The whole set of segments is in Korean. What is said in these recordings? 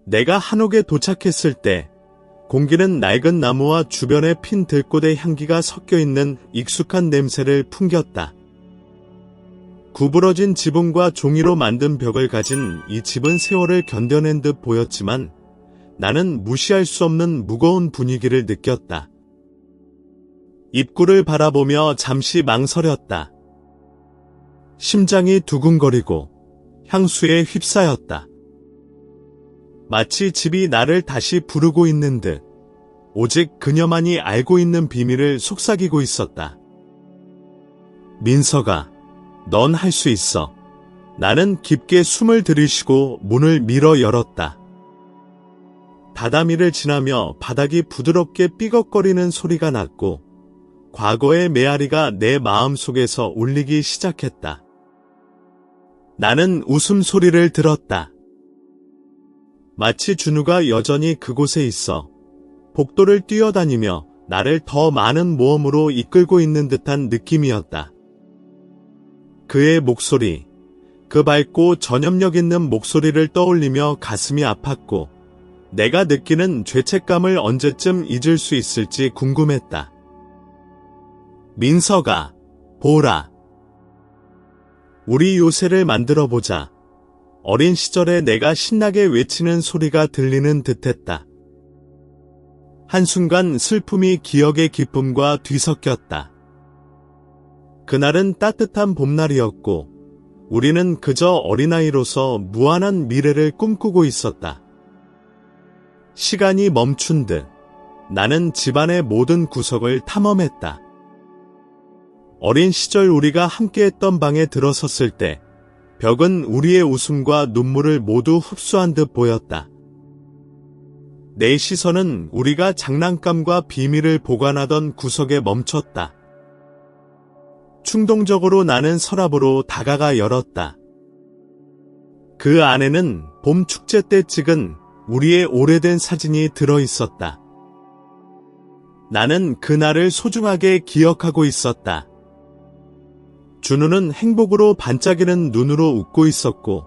내가 한옥에 도착했을 때 공기는 낡은 나무와 주변에 핀 들꽃의 향기가 섞여 있는 익숙한 냄새를 풍겼다. 구부러진 지붕과 종이로 만든 벽을 가진 이 집은 세월을 견뎌낸 듯 보였지만 나는 무시할 수 없는 무거운 분위기를 느꼈다. 입구를 바라보며 잠시 망설였다. 심장이 두근거리고 향수에 휩싸였다. 마치 집이 나를 다시 부르고 있는 듯 오직 그녀만이 알고 있는 비밀을 속삭이고 있었다. 민서가, 넌 할 수 있어. 나는 깊게 숨을 들이쉬고 문을 밀어 열었다. 다다미를 지나며 바닥이 부드럽게 삐걱거리는 소리가 났고 과거의 메아리가 내 마음속에서 울리기 시작했다. 나는 웃음소리를 들었다. 마치 준우가 여전히 그곳에 있어 복도를 뛰어다니며 나를 더 많은 모험으로 이끌고 있는 듯한 느낌이었다. 그의 목소리, 그 밝고 전염력 있는 목소리를 떠올리며 가슴이 아팠고 내가 느끼는 죄책감을 언제쯤 잊을 수 있을지 궁금했다. 민서가, 보라. 우리 요새를 만들어보자. 어린 시절에 내가 신나게 외치는 소리가 들리는 듯했다. 한순간 슬픔이 기억의 기쁨과 뒤섞였다. 그날은 따뜻한 봄날이었고 우리는 그저 어린아이로서 무한한 미래를 꿈꾸고 있었다. 시간이 멈춘 듯 나는 집안의 모든 구석을 탐험했다. 어린 시절 우리가 함께했던 방에 들어섰을 때 벽은 우리의 웃음과 눈물을 모두 흡수한 듯 보였다. 내 시선은 우리가 장난감과 비밀을 보관하던 구석에 멈췄다. 충동적으로 나는 서랍으로 다가가 열었다. 그 안에는 봄 축제 때 찍은 우리의 오래된 사진이 들어있었다. 나는 그날을 소중하게 기억하고 있었다. 준우는 행복으로 반짝이는 눈으로 웃고 있었고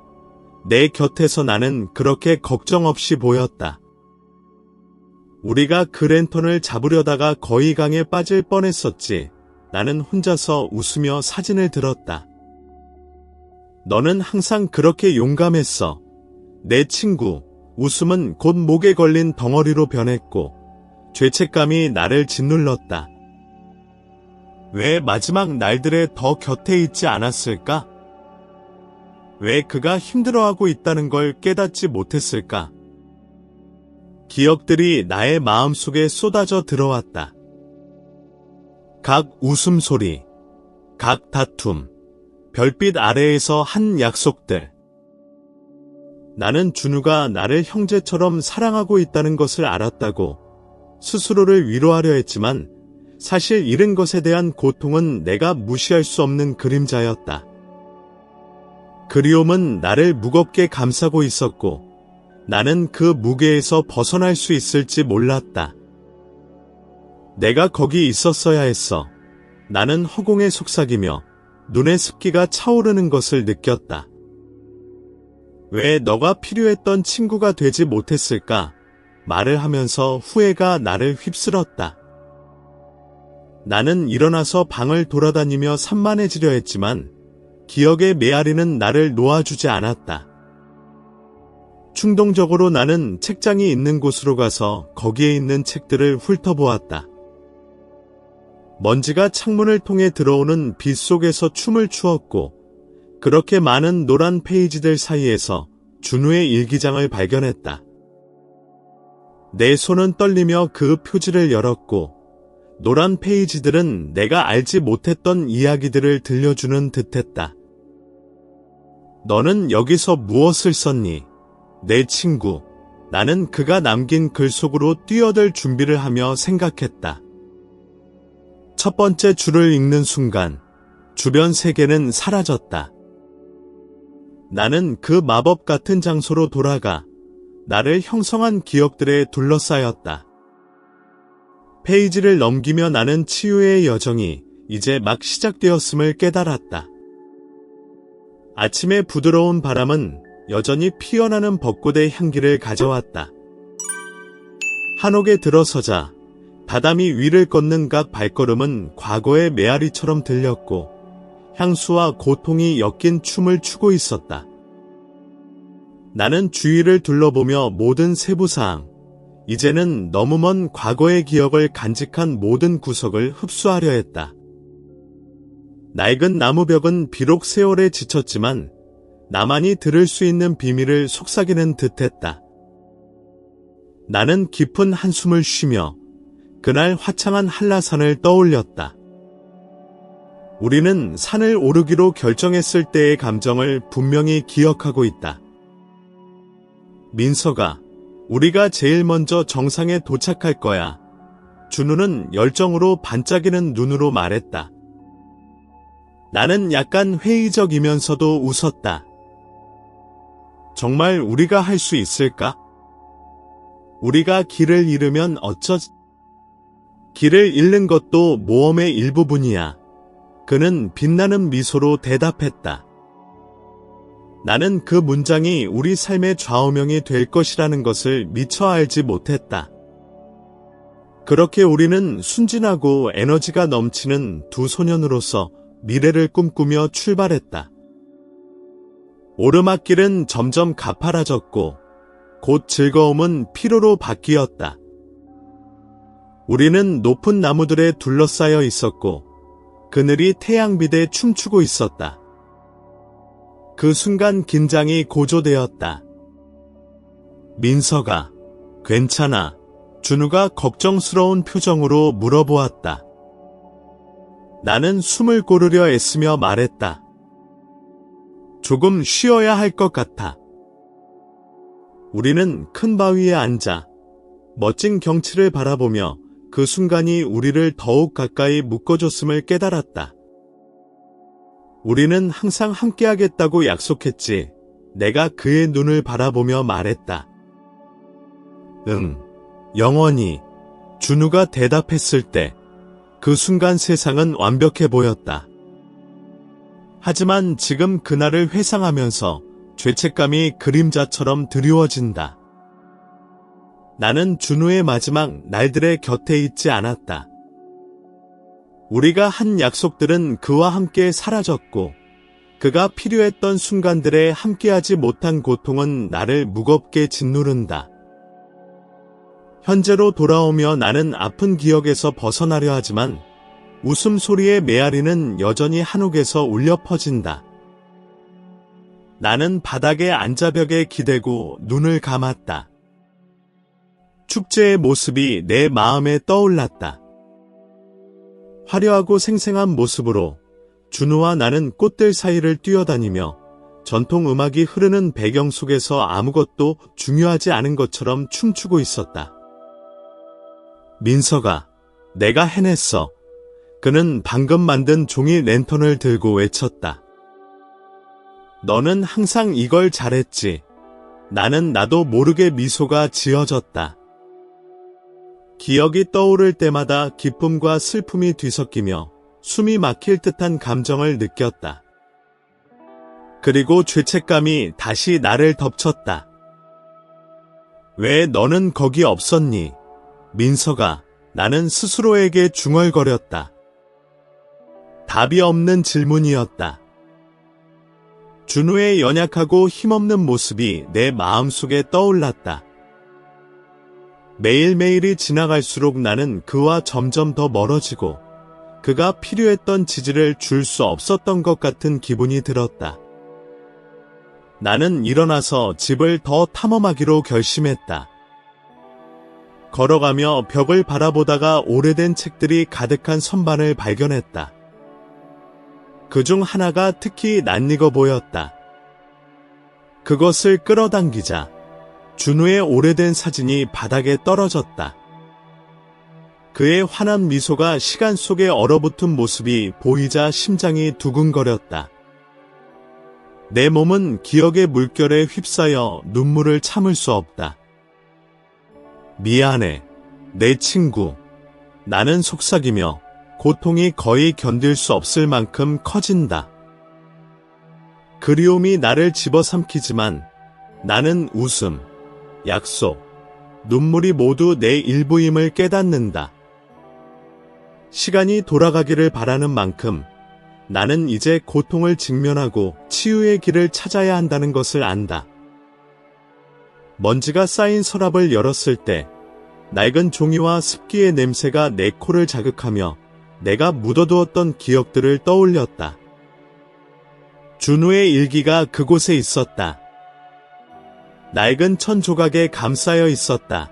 내 곁에서 나는 그렇게 걱정 없이 보였다. 우리가 그 랜턴을 잡으려다가 거의 강에 빠질 뻔했었지. 나는 혼자서 웃으며 사진을 들었다. 너는 항상 그렇게 용감했어. 내 친구. 웃음은 곧 목에 걸린 덩어리로 변했고 죄책감이 나를 짓눌렀다. 왜 마지막 날들에 더 곁에 있지 않았을까? 왜 그가 힘들어하고 있다는 걸 깨닫지 못했을까? 기억들이 나의 마음속에 쏟아져 들어왔다. 각 웃음소리, 각 다툼, 별빛 아래에서 한 약속들. 나는 준우가 나를 형제처럼 사랑하고 있다는 것을 알았다고 스스로를 위로하려 했지만 사실 잃은 것에 대한 고통은 내가 무시할 수 없는 그림자였다. 그리움은 나를 무겁게 감싸고 있었고 나는 그 무게에서 벗어날 수 있을지 몰랐다. 내가 거기 있었어야 했어. 나는 허공에 속삭이며 눈에 습기가 차오르는 것을 느꼈다. 왜 너가 필요했던 친구가 되지 못했을까? 말을 하면서 후회가 나를 휩쓸었다. 나는 일어나서 방을 돌아다니며 산만해지려 했지만 기억의 메아리는 나를 놓아주지 않았다. 충동적으로 나는 책장이 있는 곳으로 가서 거기에 있는 책들을 훑어보았다. 먼지가 창문을 통해 들어오는 빛 속에서 춤을 추었고 그렇게 많은 노란 페이지들 사이에서 준우의 일기장을 발견했다. 내 손은 떨리며 그 표지를 열었고 노란 페이지들은 내가 알지 못했던 이야기들을 들려주는 듯했다. 너는 여기서 무엇을 썼니? 내 친구. 나는 그가 남긴 글 속으로 뛰어들 준비를 하며 생각했다. 첫 번째 줄을 읽는 순간 주변 세계는 사라졌다. 나는 그 마법 같은 장소로 돌아가 나를 형성한 기억들에 둘러싸였다. 페이지를 넘기며 나는 치유의 여정이 이제 막 시작되었음을 깨달았다. 아침의 부드러운 바람은 여전히 피어나는 벚꽃의 향기를 가져왔다. 한옥에 들어서자 다다미 위를 걷는 각 발걸음은 과거의 메아리처럼 들렸고 향수와 고통이 엮인 춤을 추고 있었다. 나는 주위를 둘러보며 모든 세부사항, 이제는 너무 먼 과거의 기억을 간직한 모든 구석을 흡수하려 했다. 낡은 나무벽은 비록 세월에 지쳤지만 나만이 들을 수 있는 비밀을 속삭이는 듯했다. 나는 깊은 한숨을 쉬며 그날 화창한 한라산을 떠올렸다. 우리는 산을 오르기로 결정했을 때의 감정을 분명히 기억하고 있다. 민서가, 우리가 제일 먼저 정상에 도착할 거야. 준우는 열정으로 반짝이는 눈으로 말했다. 나는 약간 회의적이면서도 웃었다. 정말 우리가 할 수 있을까? 우리가 길을 잃으면 어쩌지? 길을 잃는 것도 모험의 일부분이야. 그는 빛나는 미소로 대답했다. 나는 그 문장이 우리 삶의 좌우명이 될 것이라는 것을 미처 알지 못했다. 그렇게 우리는 순진하고 에너지가 넘치는 두 소년으로서 미래를 꿈꾸며 출발했다. 오르막길은 점점 가파라졌고 곧 즐거움은 피로로 바뀌었다. 우리는 높은 나무들에 둘러싸여 있었고 그늘이 태양빛에 춤추고 있었다. 그 순간 긴장이 고조되었다. 민서가, 괜찮아? 준우가 걱정스러운 표정으로 물어보았다. 나는 숨을 고르려 애쓰며 말했다. 조금 쉬어야 할 것 같아. 우리는 큰 바위에 앉아 멋진 경치를 바라보며 그 순간이 우리를 더욱 가까이 묶어줬음을 깨달았다. 우리는 항상 함께하겠다고 약속했지. 내가 그의 눈을 바라보며 말했다. 응, 영원히. 준우가 대답했을 때 그 순간 세상은 완벽해 보였다. 하지만 지금 그날을 회상하면서 죄책감이 그림자처럼 드리워진다. 나는 준우의 마지막 날들의 곁에 있지 않았다. 우리가 한 약속들은 그와 함께 사라졌고 그가 필요했던 순간들에 함께하지 못한 고통은 나를 무겁게 짓누른다. 현재로 돌아오며 나는 아픈 기억에서 벗어나려 하지만 웃음소리의 메아리는 여전히 한옥에서 울려 퍼진다. 나는 바닥에 앉아 벽에 기대고 눈을 감았다. 축제의 모습이 내 마음에 떠올랐다. 화려하고 생생한 모습으로 준우와 나는 꽃들 사이를 뛰어다니며 전통 음악이 흐르는 배경 속에서 아무것도 중요하지 않은 것처럼 춤추고 있었다. 민서가, 내가 해냈어. 그는 방금 만든 종이 랜턴을 들고 외쳤다. 너는 항상 이걸 잘했지. 나는 나도 모르게 미소가 지어졌다. 기억이 떠오를 때마다 기쁨과 슬픔이 뒤섞이며 숨이 막힐 듯한 감정을 느꼈다. 그리고 죄책감이 다시 나를 덮쳤다. 왜 너는 거기 없었니? 민서가, 나는 스스로에게 중얼거렸다. 답이 없는 질문이었다. 준우의 연약하고 힘없는 모습이 내 마음속에 떠올랐다. 매일매일이 지나갈수록 나는 그와 점점 더 멀어지고 그가 필요했던 지지를 줄 수 없었던 것 같은 기분이 들었다. 나는 일어나서 집을 더 탐험하기로 결심했다. 걸어가며 벽을 바라보다가 오래된 책들이 가득한 선반을 발견했다. 그중 하나가 특히 낯익어 보였다. 그것을 끌어당기자 준우의 오래된 사진이 바닥에 떨어졌다. 그의 환한 미소가 시간 속에 얼어붙은 모습이 보이자 심장이 두근거렸다. 내 몸은 기억의 물결에 휩싸여 눈물을 참을 수 없다. 미안해, 내 친구. 나는 속삭이며 고통이 거의 견딜 수 없을 만큼 커진다. 그리움이 나를 집어삼키지만 나는 웃음, 약속, 눈물이 모두 내 일부임을 깨닫는다. 시간이 돌아가기를 바라는 만큼 나는 이제 고통을 직면하고 치유의 길을 찾아야 한다는 것을 안다. 먼지가 쌓인 서랍을 열었을 때 낡은 종이와 습기의 냄새가 내 코를 자극하며 내가 묻어두었던 기억들을 떠올렸다. 준우의 일기가 그곳에 있었다. 낡은 천 조각에 감싸여 있었다.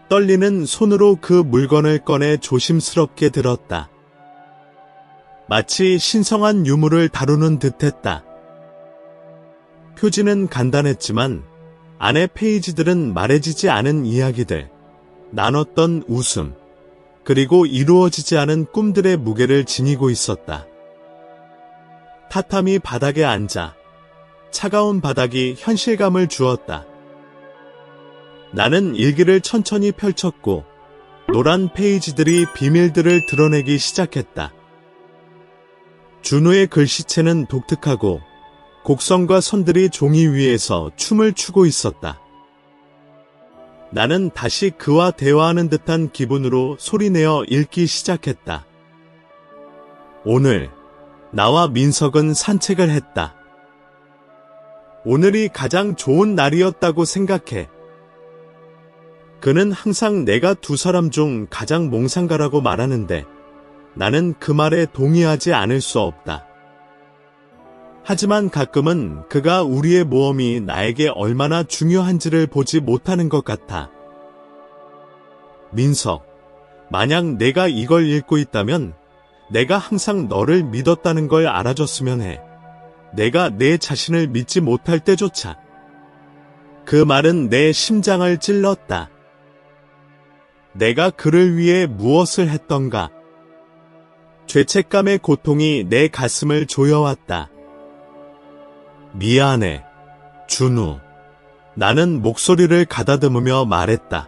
떨리는 손으로 그 물건을 꺼내 조심스럽게 들었다. 마치 신성한 유물을 다루는 듯했다. 표지는 간단했지만 안의 페이지들은 말해지지 않은 이야기들, 나눴던 웃음, 그리고 이루어지지 않은 꿈들의 무게를 지니고 있었다. 타타미 바닥에 앉아 차가운 바닥이 현실감을 주었다. 나는 일기를 천천히 펼쳤고 노란 페이지들이 비밀들을 드러내기 시작했다. 준우의 글씨체는 독특하고 곡선과 선들이 종이 위에서 춤을 추고 있었다. 나는 다시 그와 대화하는 듯한 기분으로 소리내어 읽기 시작했다. 오늘 나와 민석은 산책을 했다. 오늘이 가장 좋은 날이었다고 생각해. 그는 항상 내가 두 사람 중 가장 몽상가라고 말하는데 나는 그 말에 동의하지 않을 수 없다. 하지만 가끔은 그가 우리의 모험이 나에게 얼마나 중요한지를 보지 못하는 것 같아. 민석, 만약 내가 이걸 읽고 있다면 내가 항상 너를 믿었다는 걸 알아줬으면 해. 내가 내 자신을 믿지 못할 때조차. 그 말은 내 심장을 찔렀다. 내가 그를 위해 무엇을 했던가. 죄책감의 고통이 내 가슴을 조여왔다. 미안해, 준우. 나는 목소리를 가다듬으며 말했다.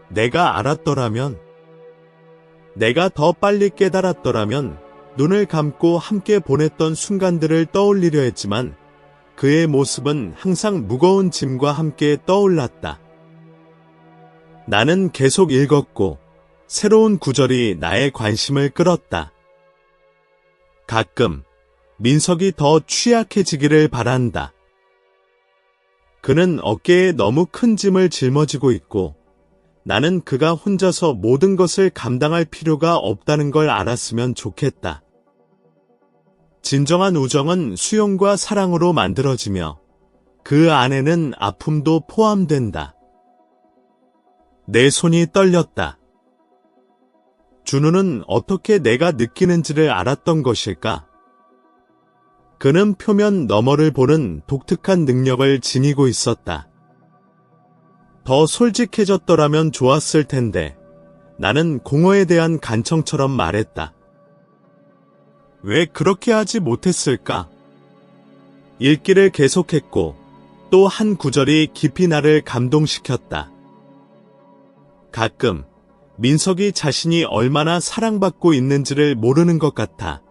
내가 알았더라면, 내가 더 빨리 깨달았더라면 눈을 감고 함께 보냈던 순간들을 떠올리려 했지만 그의 모습은 항상 무거운 짐과 함께 떠올랐다. 나는 계속 읽었고 새로운 구절이 나의 관심을 끌었다. 가끔 민석이 더 취약해지기를 바란다. 그는 어깨에 너무 큰 짐을 짊어지고 있고 나는 그가 혼자서 모든 것을 감당할 필요가 없다는 걸 알았으면 좋겠다. 진정한 우정은 수용과 사랑으로 만들어지며 그 안에는 아픔도 포함된다. 내 손이 떨렸다. 준우는 어떻게 내가 느끼는지를 알았던 것일까? 그는 표면 너머를 보는 독특한 능력을 지니고 있었다. 더 솔직해졌더라면 좋았을 텐데 나는 공허에 대한 간청처럼 말했다. 왜 그렇게 하지 못했을까? 읽기를 계속했고 또 한 구절이 깊이 나를 감동시켰다. 가끔 민석이 자신이 얼마나 사랑받고 있는지를 모르는 것 같아.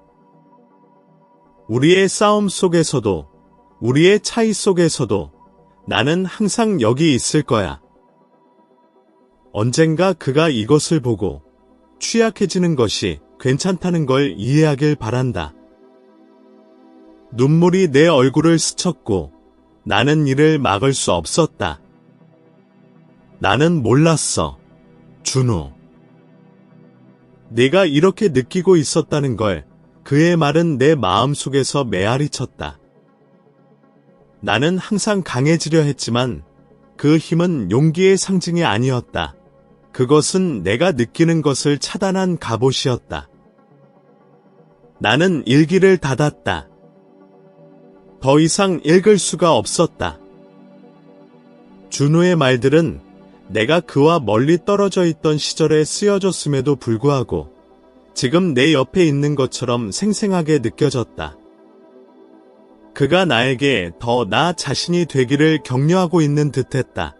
우리의 싸움 속에서도, 우리의 차이 속에서도 나는 항상 여기 있을 거야. 언젠가 그가 이것을 보고 취약해지는 것이 괜찮다는 걸 이해하길 바란다. 눈물이 내 얼굴을 스쳤고 나는 이를 막을 수 없었다. 나는 몰랐어, 준우. 네가 이렇게 느끼고 있었다는 걸 그의 말은 내 마음속에서 메아리 쳤다. 나는 항상 강해지려 했지만 그 힘은 용기의 상징이 아니었다. 그것은 내가 느끼는 것을 차단한 갑옷이었다. 나는 일기를 닫았다. 더 이상 읽을 수가 없었다. 준우의 말들은 내가 그와 멀리 떨어져 있던 시절에 쓰여졌음에도 불구하고 지금 내 옆에 있는 것처럼 생생하게 느껴졌다. 그가 나에게 더 나 자신이 되기를 격려하고 있는 듯했다.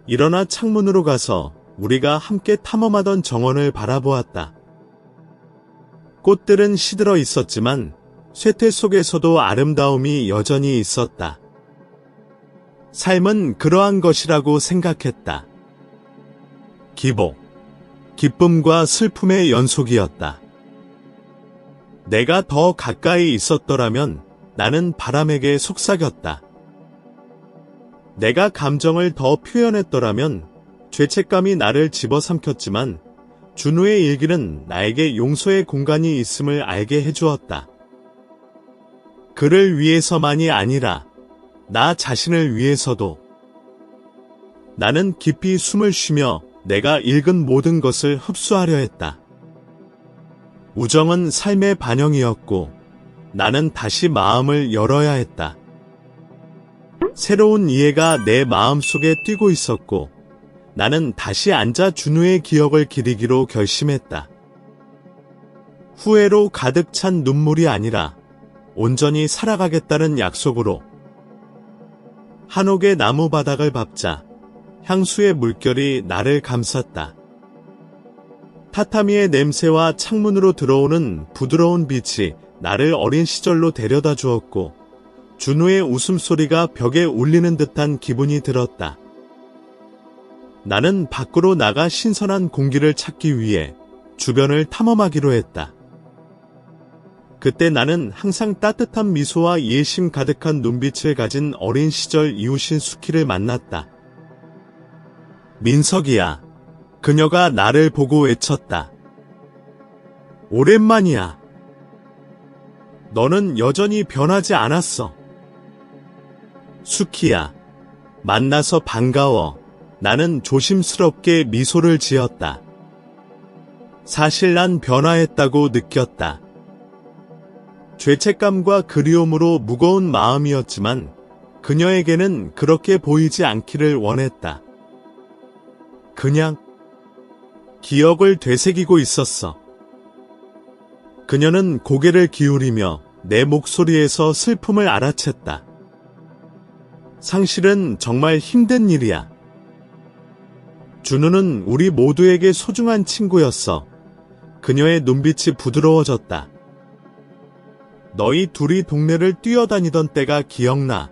일어나 창문으로 가서 우리가 함께 탐험하던 정원을 바라보았다. 꽃들은 시들어 있었지만 쇠퇴 속에서도 아름다움이 여전히 있었다. 삶은 그러한 것이라고 생각했다. 기복, 기쁨과 슬픔의 연속이었다. 내가 더 가까이 있었더라면 나는 바람에게 속삭였다. 내가 감정을 더 표현했더라면 죄책감이 나를 집어삼켰지만 준우의 일기는 나에게 용서의 공간이 있음을 알게 해주었다. 그를 위해서만이 아니라 나 자신을 위해서도. 나는 깊이 숨을 쉬며 내가 읽은 모든 것을 흡수하려 했다. 우정은 삶의 반영이었고 나는 다시 마음을 열어야 했다. 새로운 이해가 내 마음속에 뛰고 있었고 나는 다시 앉아 준우의 기억을 기리기로 결심했다. 후회로 가득 찬 눈물이 아니라 온전히 살아가겠다는 약속으로. 한옥의 나무 바닥을 밟자 향수의 물결이 나를 감쌌다. 타타미의 냄새와 창문으로 들어오는 부드러운 빛이 나를 어린 시절로 데려다 주었고 준우의 웃음소리가 벽에 울리는 듯한 기분이 들었다. 나는 밖으로 나가 신선한 공기를 찾기 위해 주변을 탐험하기로 했다. 그때 나는 항상 따뜻한 미소와 예심 가득한 눈빛을 가진 어린 시절 이웃인 수키를 만났다. 민석이야. 그녀가 나를 보고 외쳤다. 오랜만이야. 너는 여전히 변하지 않았어. 수키야. 만나서 반가워. 나는 조심스럽게 미소를 지었다. 사실 난 변화했다고 느꼈다. 죄책감과 그리움으로 무거운 마음이었지만 그녀에게는 그렇게 보이지 않기를 원했다. 그냥 기억을 되새기고 있었어. 그녀는 고개를 기울이며 내 목소리에서 슬픔을 알아챘다. 상실은 정말 힘든 일이야. 준우는 우리 모두에게 소중한 친구였어. 그녀의 눈빛이 부드러워졌다. 너희 둘이 동네를 뛰어다니던 때가 기억나.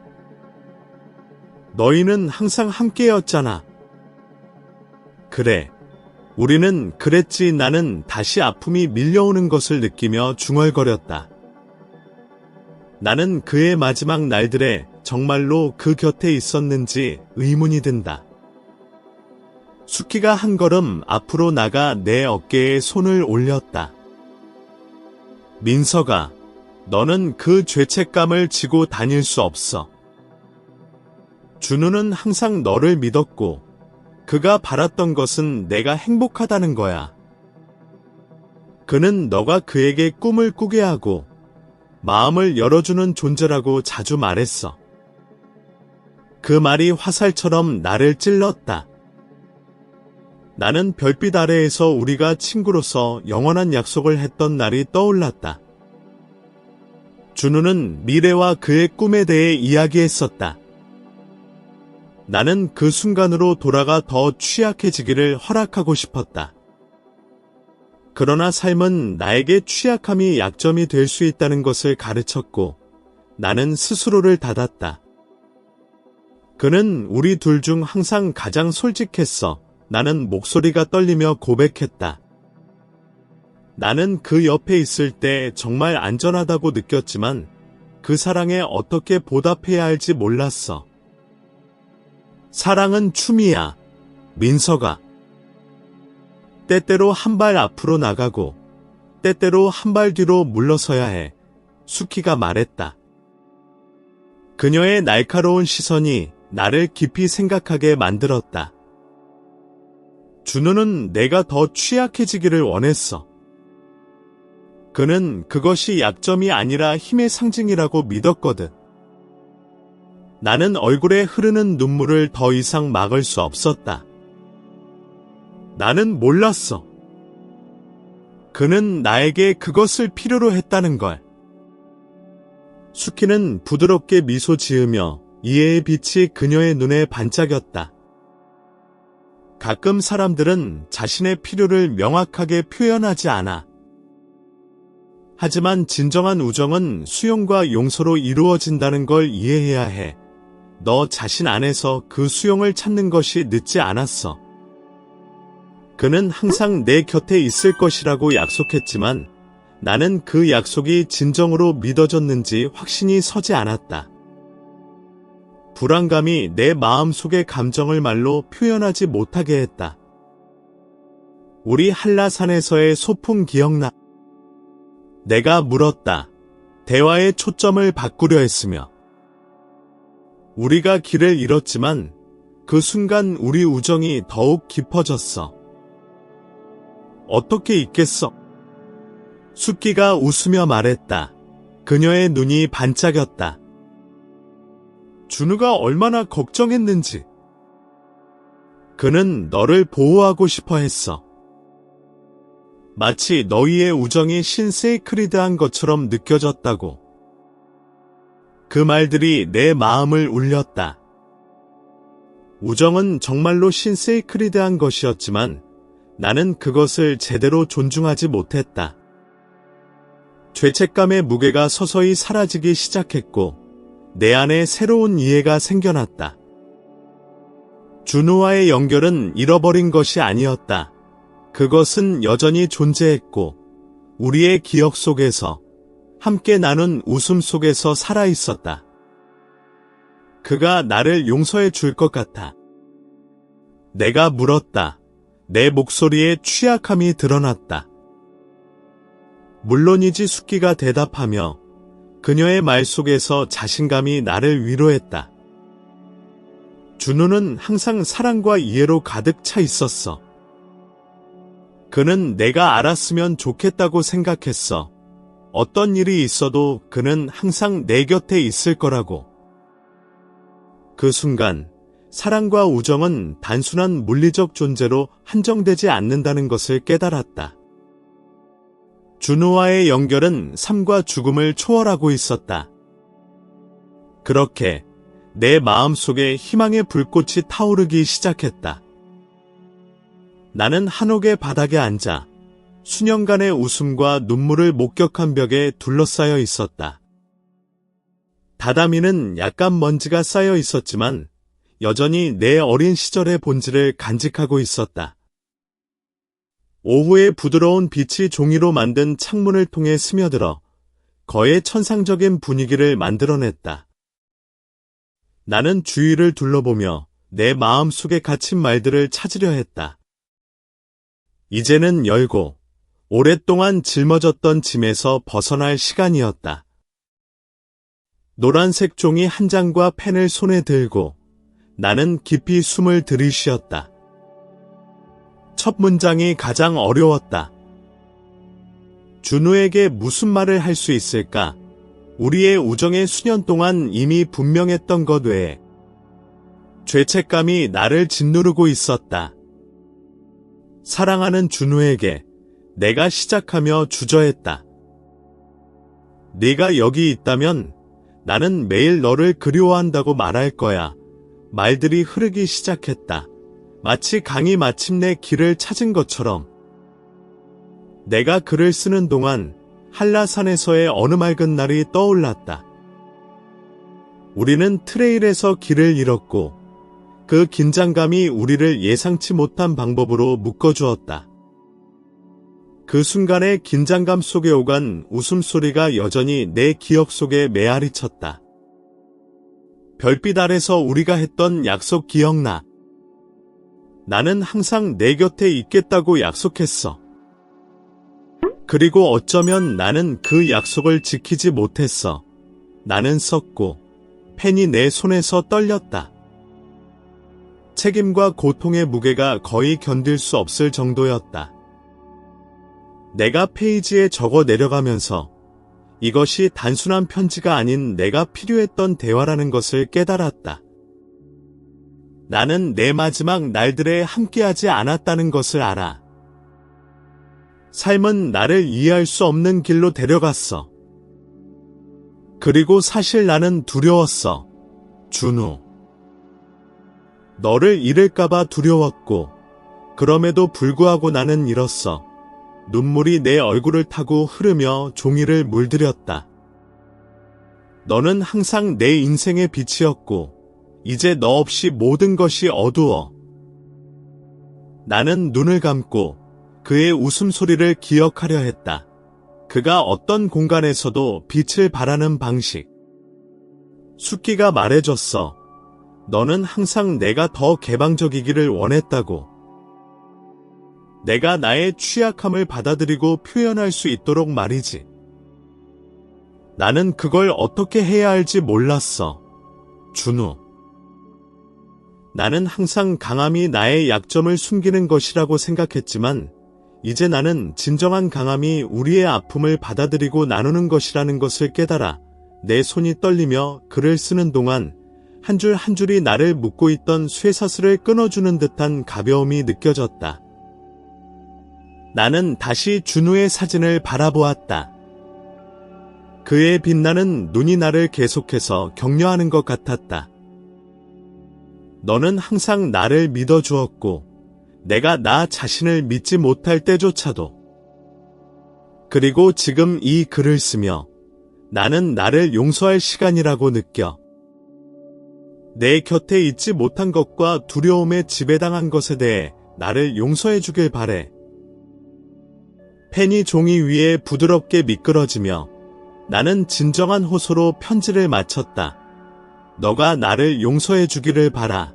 너희는 항상 함께였잖아. 그래. 우리는 그랬지. 나는 다시 아픔이 밀려오는 것을 느끼며 중얼거렸다. 나는 그의 마지막 날들에 정말로 그 곁에 있었는지 의문이 든다. 수키가 한 걸음 앞으로 나가 내 어깨에 손을 올렸다. 민석아, 너는 그 죄책감을 지고 다닐 수 없어. 준우는 항상 너를 믿었고 그가 바랐던 것은 내가 행복하다는 거야. 그는 너가 그에게 꿈을 꾸게 하고 마음을 열어주는 존재라고 자주 말했어. 그 말이 화살처럼 나를 찔렀다. 나는 별빛 아래에서 우리가 친구로서 영원한 약속을 했던 날이 떠올랐다. 준우는 미래와 그의 꿈에 대해 이야기했었다. 나는 그 순간으로 돌아가 더 취약해지기를 허락하고 싶었다. 그러나 삶은 나에게 취약함이 약점이 될 수 있다는 것을 가르쳤고 나는 스스로를 닫았다. 그는 우리 둘 중 항상 가장 솔직했어. 나는 목소리가 떨리며 고백했다. 나는 그 옆에 있을 때 정말 안전하다고 느꼈지만 그 사랑에 어떻게 보답해야 할지 몰랐어. 사랑은 춤이야, 민석아. 때때로 한 발 앞으로 나가고 때때로 한 발 뒤로 물러서야 해. 수키가 말했다. 그녀의 날카로운 시선이 나를 깊이 생각하게 만들었다. 준우는 내가 더 취약해지기를 원했어. 그는 그것이 약점이 아니라 힘의 상징이라고 믿었거든. 나는 얼굴에 흐르는 눈물을 더 이상 막을 수 없었다. 나는 몰랐어. 그는 나에게 그것을 필요로 했다는 걸. 수키는 부드럽게 미소 지으며 이해의 빛이 그녀의 눈에 반짝였다. 가끔 사람들은 자신의 필요를 명확하게 표현하지 않아. 하지만 진정한 우정은 수용과 용서로 이루어진다는 걸 이해해야 해. 너 자신 안에서 그 수용을 찾는 것이 늦지 않았어. 그는 항상 내 곁에 있을 것이라고 약속했지만 나는 그 약속이 진정으로 믿어졌는지 확신이 서지 않았다. 불안감이 내 마음속의 감정을 말로 표현하지 못하게 했다. 우리 한라산에서의 소풍 기억나? 내가 물었다. 대화의 초점을 바꾸려 했으며. 우리가 길을 잃었지만 그 순간 우리 우정이 더욱 깊어졌어. 어떻게 잊겠어? 숙기가 웃으며 말했다. 그녀의 눈이 반짝였다. 준우가 얼마나 걱정했는지. 그는 너를 보호하고 싶어 했어. 마치 너희의 우정이 신세이크리드한 것처럼 느껴졌다고. 그 말들이 내 마음을 울렸다. 우정은 정말로 신세이크리드한 것이었지만 나는 그것을 제대로 존중하지 못했다. 죄책감의 무게가 서서히 사라지기 시작했고 내 안에 새로운 이해가 생겨났다. 준우와의 연결은 잃어버린 것이 아니었다. 그것은 여전히 존재했고 우리의 기억 속에서 함께 나눈 웃음 속에서 살아있었다. 그가 나를 용서해 줄 것 같아. 내가 물었다. 내 목소리에 취약함이 드러났다. 물론이지 숙기가 대답하며 그녀의 말 속에서 자신감이 나를 위로했다. 준우는 항상 사랑과 이해로 가득 차 있었어. 그는 내가 알았으면 좋겠다고 생각했어. 어떤 일이 있어도 그는 항상 내 곁에 있을 거라고. 그 순간 사랑과 우정은 단순한 물리적 존재로 한정되지 않는다는 것을 깨달았다. 준우와의 연결은 삶과 죽음을 초월하고 있었다. 그렇게 내 마음속에 희망의 불꽃이 타오르기 시작했다. 나는 한옥의 바닥에 앉아 수년간의 웃음과 눈물을 목격한 벽에 둘러싸여 있었다. 다다미는 약간 먼지가 쌓여 있었지만 여전히 내 어린 시절의 본질을 간직하고 있었다. 오후의 부드러운 빛이 종이로 만든 창문을 통해 스며들어 거의 천상적인 분위기를 만들어냈다. 나는 주위를 둘러보며 내 마음속에 갇힌 말들을 찾으려 했다. 이제는 열고 오랫동안 짊어졌던 짐에서 벗어날 시간이었다. 노란색 종이 한 장과 펜을 손에 들고 나는 깊이 숨을 들이쉬었다. 첫 문장이 가장 어려웠다. 준우에게 무슨 말을 할 수 있을까? 우리의 우정의 수년 동안 이미 분명했던 것 외에 죄책감이 나를 짓누르고 있었다. 사랑하는 준우에게 내가 시작하며 주저했다. 네가 여기 있다면 나는 매일 너를 그리워한다고 말할 거야. 말들이 흐르기 시작했다. 마치 강이 마침내 길을 찾은 것처럼. 내가 글을 쓰는 동안 한라산에서의 어느 맑은 날이 떠올랐다. 우리는 트레일에서 길을 잃었고 그 긴장감이 우리를 예상치 못한 방법으로 묶어주었다. 그 순간의 긴장감 속에 오간 웃음소리가 여전히 내 기억 속에 메아리 쳤다. 별빛 아래서 우리가 했던 약속 기억나? 나는 항상 내 곁에 있겠다고 약속했어. 그리고 어쩌면 나는 그 약속을 지키지 못했어. 나는 썼고 펜이 내 손에서 떨렸다. 책임과 고통의 무게가 거의 견딜 수 없을 정도였다. 내가 페이지에 적어 내려가면서 이것이 단순한 편지가 아닌 내가 필요했던 대화라는 것을 깨달았다. 나는 내 마지막 날들에 함께하지 않았다는 것을 알아. 삶은 나를 이해할 수 없는 길로 데려갔어. 그리고 사실 나는 두려웠어. 준우. 너를 잃을까봐 두려웠고, 그럼에도 불구하고 나는 잃었어. 눈물이 내 얼굴을 타고 흐르며 종이를 물들였다. 너는 항상 내 인생의 빛이었고, 이제 너 없이 모든 것이 어두워. 나는 눈을 감고 그의 웃음소리를 기억하려 했다. 그가 어떤 공간에서도 빛을 발하는 방식. 숫기가 말해줬어. 너는 항상 내가 더 개방적이기를 원했다고. 내가 나의 취약함을 받아들이고 표현할 수 있도록 말이지. 나는 그걸 어떻게 해야 할지 몰랐어. 준우. 나는 항상 강함이 나의 약점을 숨기는 것이라고 생각했지만, 이제 나는 진정한 강함이 우리의 아픔을 받아들이고 나누는 것이라는 것을 깨달아 내 손이 떨리며 글을 쓰는 동안 한 줄 한 줄이 나를 묶고 있던 쇠사슬을 끊어주는 듯한 가벼움이 느껴졌다. 나는 다시 준우의 사진을 바라보았다. 그의 빛나는 눈이 나를 계속해서 격려하는 것 같았다. 너는 항상 나를 믿어주었고, 내가 나 자신을 믿지 못할 때조차도. 그리고 지금 이 글을 쓰며 나는 나를 용서할 시간이라고 느껴. 내 곁에 있지 못한 것과 두려움에 지배당한 것에 대해 나를 용서해 주길 바래. 펜이 종이 위에 부드럽게 미끄러지며 나는 진정한 호소로 편지를 마쳤다. 너가 나를 용서해 주기를 바라.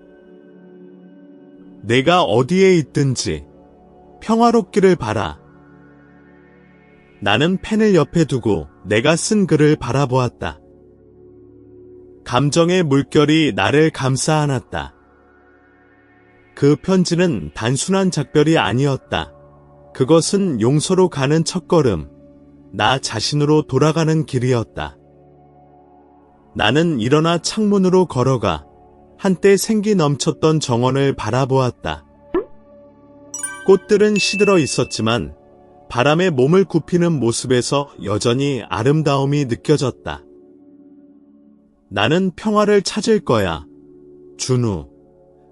내가 어디에 있든지 평화롭기를 바라. 나는 펜을 옆에 두고 내가 쓴 글을 바라보았다. 감정의 물결이 나를 감싸 안았다. 그 편지는 단순한 작별이 아니었다. 그것은 용서로 가는 첫걸음, 나 자신으로 돌아가는 길이었다. 나는 일어나 창문으로 걸어가 한때 생기 넘쳤던 정원을 바라보았다. 꽃들은 시들어 있었지만 바람에 몸을 굽히는 모습에서 여전히 아름다움이 느껴졌다. 나는 평화를 찾을 거야. 준우.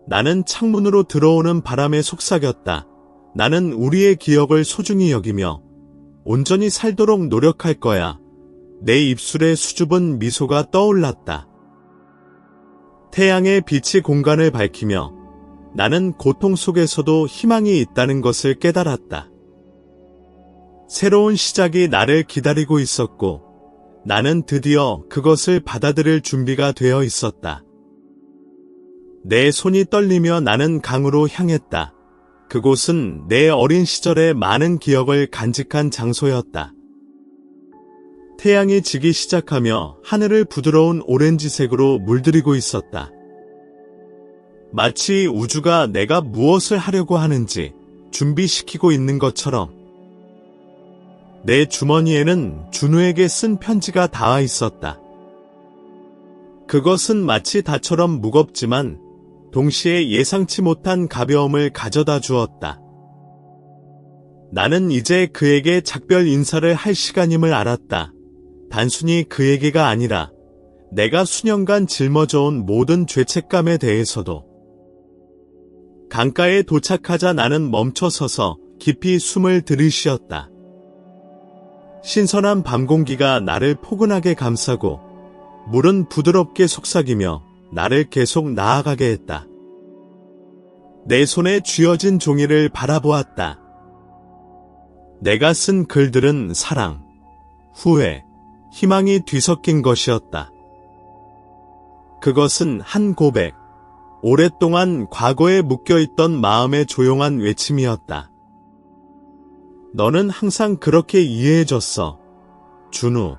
나는 창문으로 들어오는 바람에 속삭였다. 나는 우리의 기억을 소중히 여기며 온전히 살도록 노력할 거야. 내 입술에 수줍은 미소가 떠올랐다. 태양의 빛이 공간을 밝히며 나는 고통 속에서도 희망이 있다는 것을 깨달았다. 새로운 시작이 나를 기다리고 있었고 나는 드디어 그것을 받아들일 준비가 되어 있었다. 내 손이 떨리며 나는 강으로 향했다. 그곳은 내 어린 시절의 많은 기억을 간직한 장소였다. 태양이 지기 시작하며 하늘을 부드러운 오렌지색으로 물들이고 있었다. 마치 우주가 내가 무엇을 하려고 하는지 준비시키고 있는 것처럼. 내 주머니에는 준우에게 쓴 편지가 닿아 있었다. 그것은 마치 다처럼 무겁지만 동시에 예상치 못한 가벼움을 가져다 주었다. 나는 이제 그에게 작별 인사를 할 시간임을 알았다. 단순히 그에게가 아니라 내가 수년간 짊어져온 모든 죄책감에 대해서도. 강가에 도착하자 나는 멈춰서서 깊이 숨을 들이쉬었다. 신선한 밤 공기가 나를 포근하게 감싸고 물은 부드럽게 속삭이며 나를 계속 나아가게 했다. 내 손에 쥐어진 종이를 바라보았다. 내가 쓴 글들은 사랑, 후회, 희망이 뒤섞인 것이었다. 그것은 한 고백, 오랫동안 과거에 묶여있던 마음의 조용한 외침이었다. 너는 항상 그렇게 이해해줬어. 준우.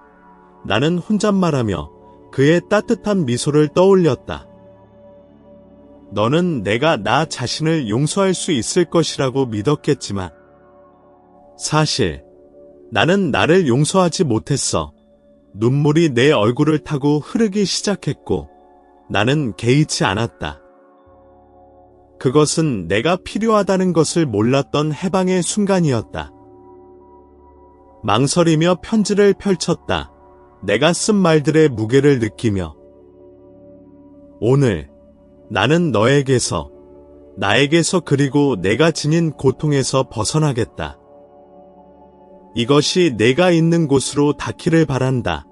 나는 혼잣말하며 그의 따뜻한 미소를 떠올렸다. 너는 내가 나 자신을 용서할 수 있을 것이라고 믿었겠지만 사실 나는 나를 용서하지 못했어. 눈물이 내 얼굴을 타고 흐르기 시작했고 나는 개의치 않았다. 그것은 내가 필요하다는 것을 몰랐던 해방의 순간이었다. 망설이며 편지를 펼쳤다. 내가 쓴 말들의 무게를 느끼며 오늘 나는 너에게서, 나에게서 그리고 내가 지닌 고통에서 벗어나겠다. 이것이 내가 있는 곳으로 닿기를 바란다.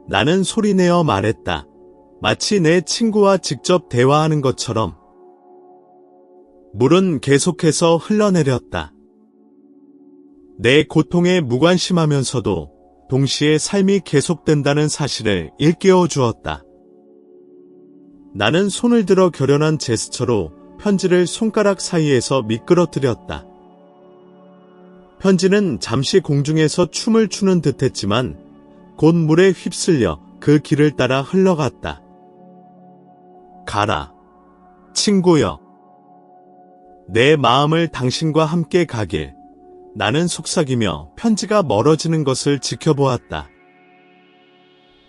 나는 소리내어 말했다. 마치 내 친구와 직접 대화하는 것처럼. 물은 계속해서 흘러내렸다. 내 고통에 무관심하면서도 동시에 삶이 계속된다는 사실을 일깨워 주었다. 나는 손을 들어 결연한 제스처로 편지를 손가락 사이에서 미끄러뜨렸다. 편지는 잠시 공중에서 춤을 추는 듯했지만 곧 물에 휩쓸려 그 길을 따라 흘러갔다. 가라, 친구여. 내 마음을 당신과 함께 가길. 나는 속삭이며 편지가 멀어지는 것을 지켜보았다.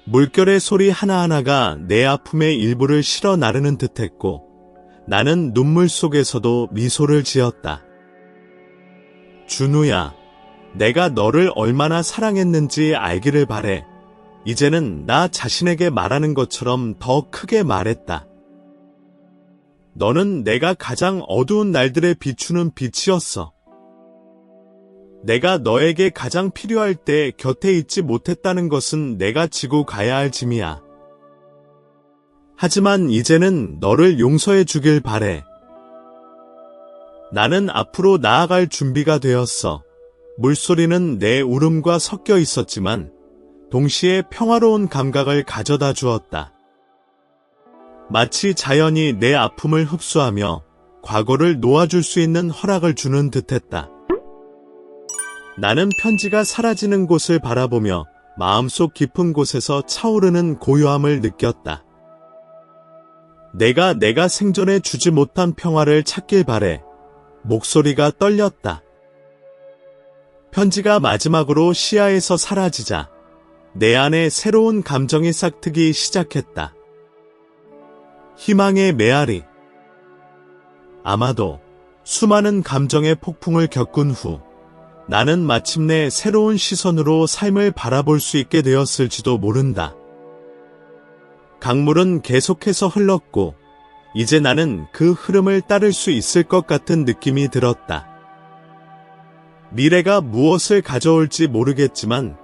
물결의 소리 하나하나가 내 아픔의 일부를 실어 나르는 듯했고 나는 눈물 속에서도 미소를 지었다. 준우야, 내가 너를 얼마나 사랑했는지 알기를 바래. 이제는 나 자신에게 말하는 것처럼 더 크게 말했다. 너는 내가 가장 어두운 날들에 비추는 빛이었어. 내가 너에게 가장 필요할 때 곁에 있지 못했다는 것은 내가 지고 가야 할 짐이야. 하지만 이제는 너를 용서해 주길 바래. 나는 앞으로 나아갈 준비가 되었어. 물소리는 내 울음과 섞여 있었지만 동시에 평화로운 감각을 가져다 주었다. 마치 자연이 내 아픔을 흡수하며 과거를 놓아줄 수 있는 허락을 주는 듯했다. 나는 편지가 사라지는 곳을 바라보며 마음속 깊은 곳에서 차오르는 고요함을 느꼈다. 내가 생전에 주지 못한 평화를 찾길 바래. 목소리가 떨렸다. 편지가 마지막으로 시야에서 사라지자 내 안에 새로운 감정이 싹트기 시작했다. 희망의 메아리. 아마도 수많은 감정의 폭풍을 겪은 후 나는 마침내 새로운 시선으로 삶을 바라볼 수 있게 되었을지도 모른다. 강물은 계속해서 흘렀고 이제 나는 그 흐름을 따를 수 있을 것 같은 느낌이 들었다. 미래가 무엇을 가져올지 모르겠지만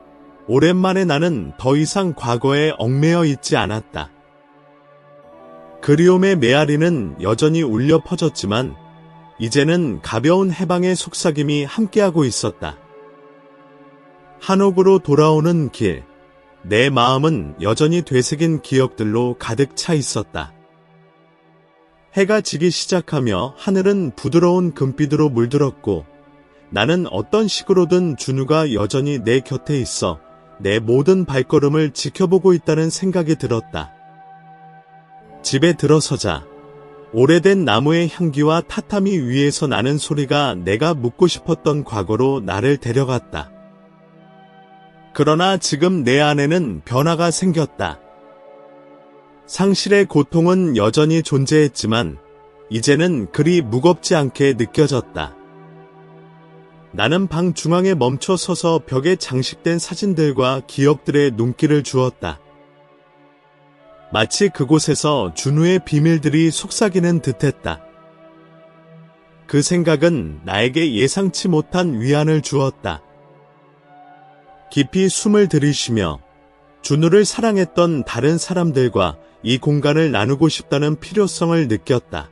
오랜만에 나는 더 이상 과거에 얽매여 있지 않았다. 그리움의 메아리는 여전히 울려 퍼졌지만 이제는 가벼운 해방의 속삭임이 함께하고 있었다. 한옥으로 돌아오는 길, 내 마음은 여전히 되새긴 기억들로 가득 차 있었다. 해가 지기 시작하며 하늘은 부드러운 금빛으로 물들었고 나는 어떤 식으로든 준우가 여전히 내 곁에 있어 내 모든 발걸음을 지켜보고 있다는 생각이 들었다. 집에 들어서자 오래된 나무의 향기와 타타미 위에서 나는 소리가 내가 묻고 싶었던 과거로 나를 데려갔다. 그러나 지금 내 안에는 변화가 생겼다. 상실의 고통은 여전히 존재했지만 이제는 그리 무겁지 않게 느껴졌다. 나는 방 중앙에 멈춰 서서 벽에 장식된 사진들과 기억들의 눈길을 주었다. 마치 그곳에서 준우의 비밀들이 속삭이는 듯했다. 그 생각은 나에게 예상치 못한 위안을 주었다. 깊이 숨을 들이쉬며 준우를 사랑했던 다른 사람들과 이 공간을 나누고 싶다는 필요성을 느꼈다.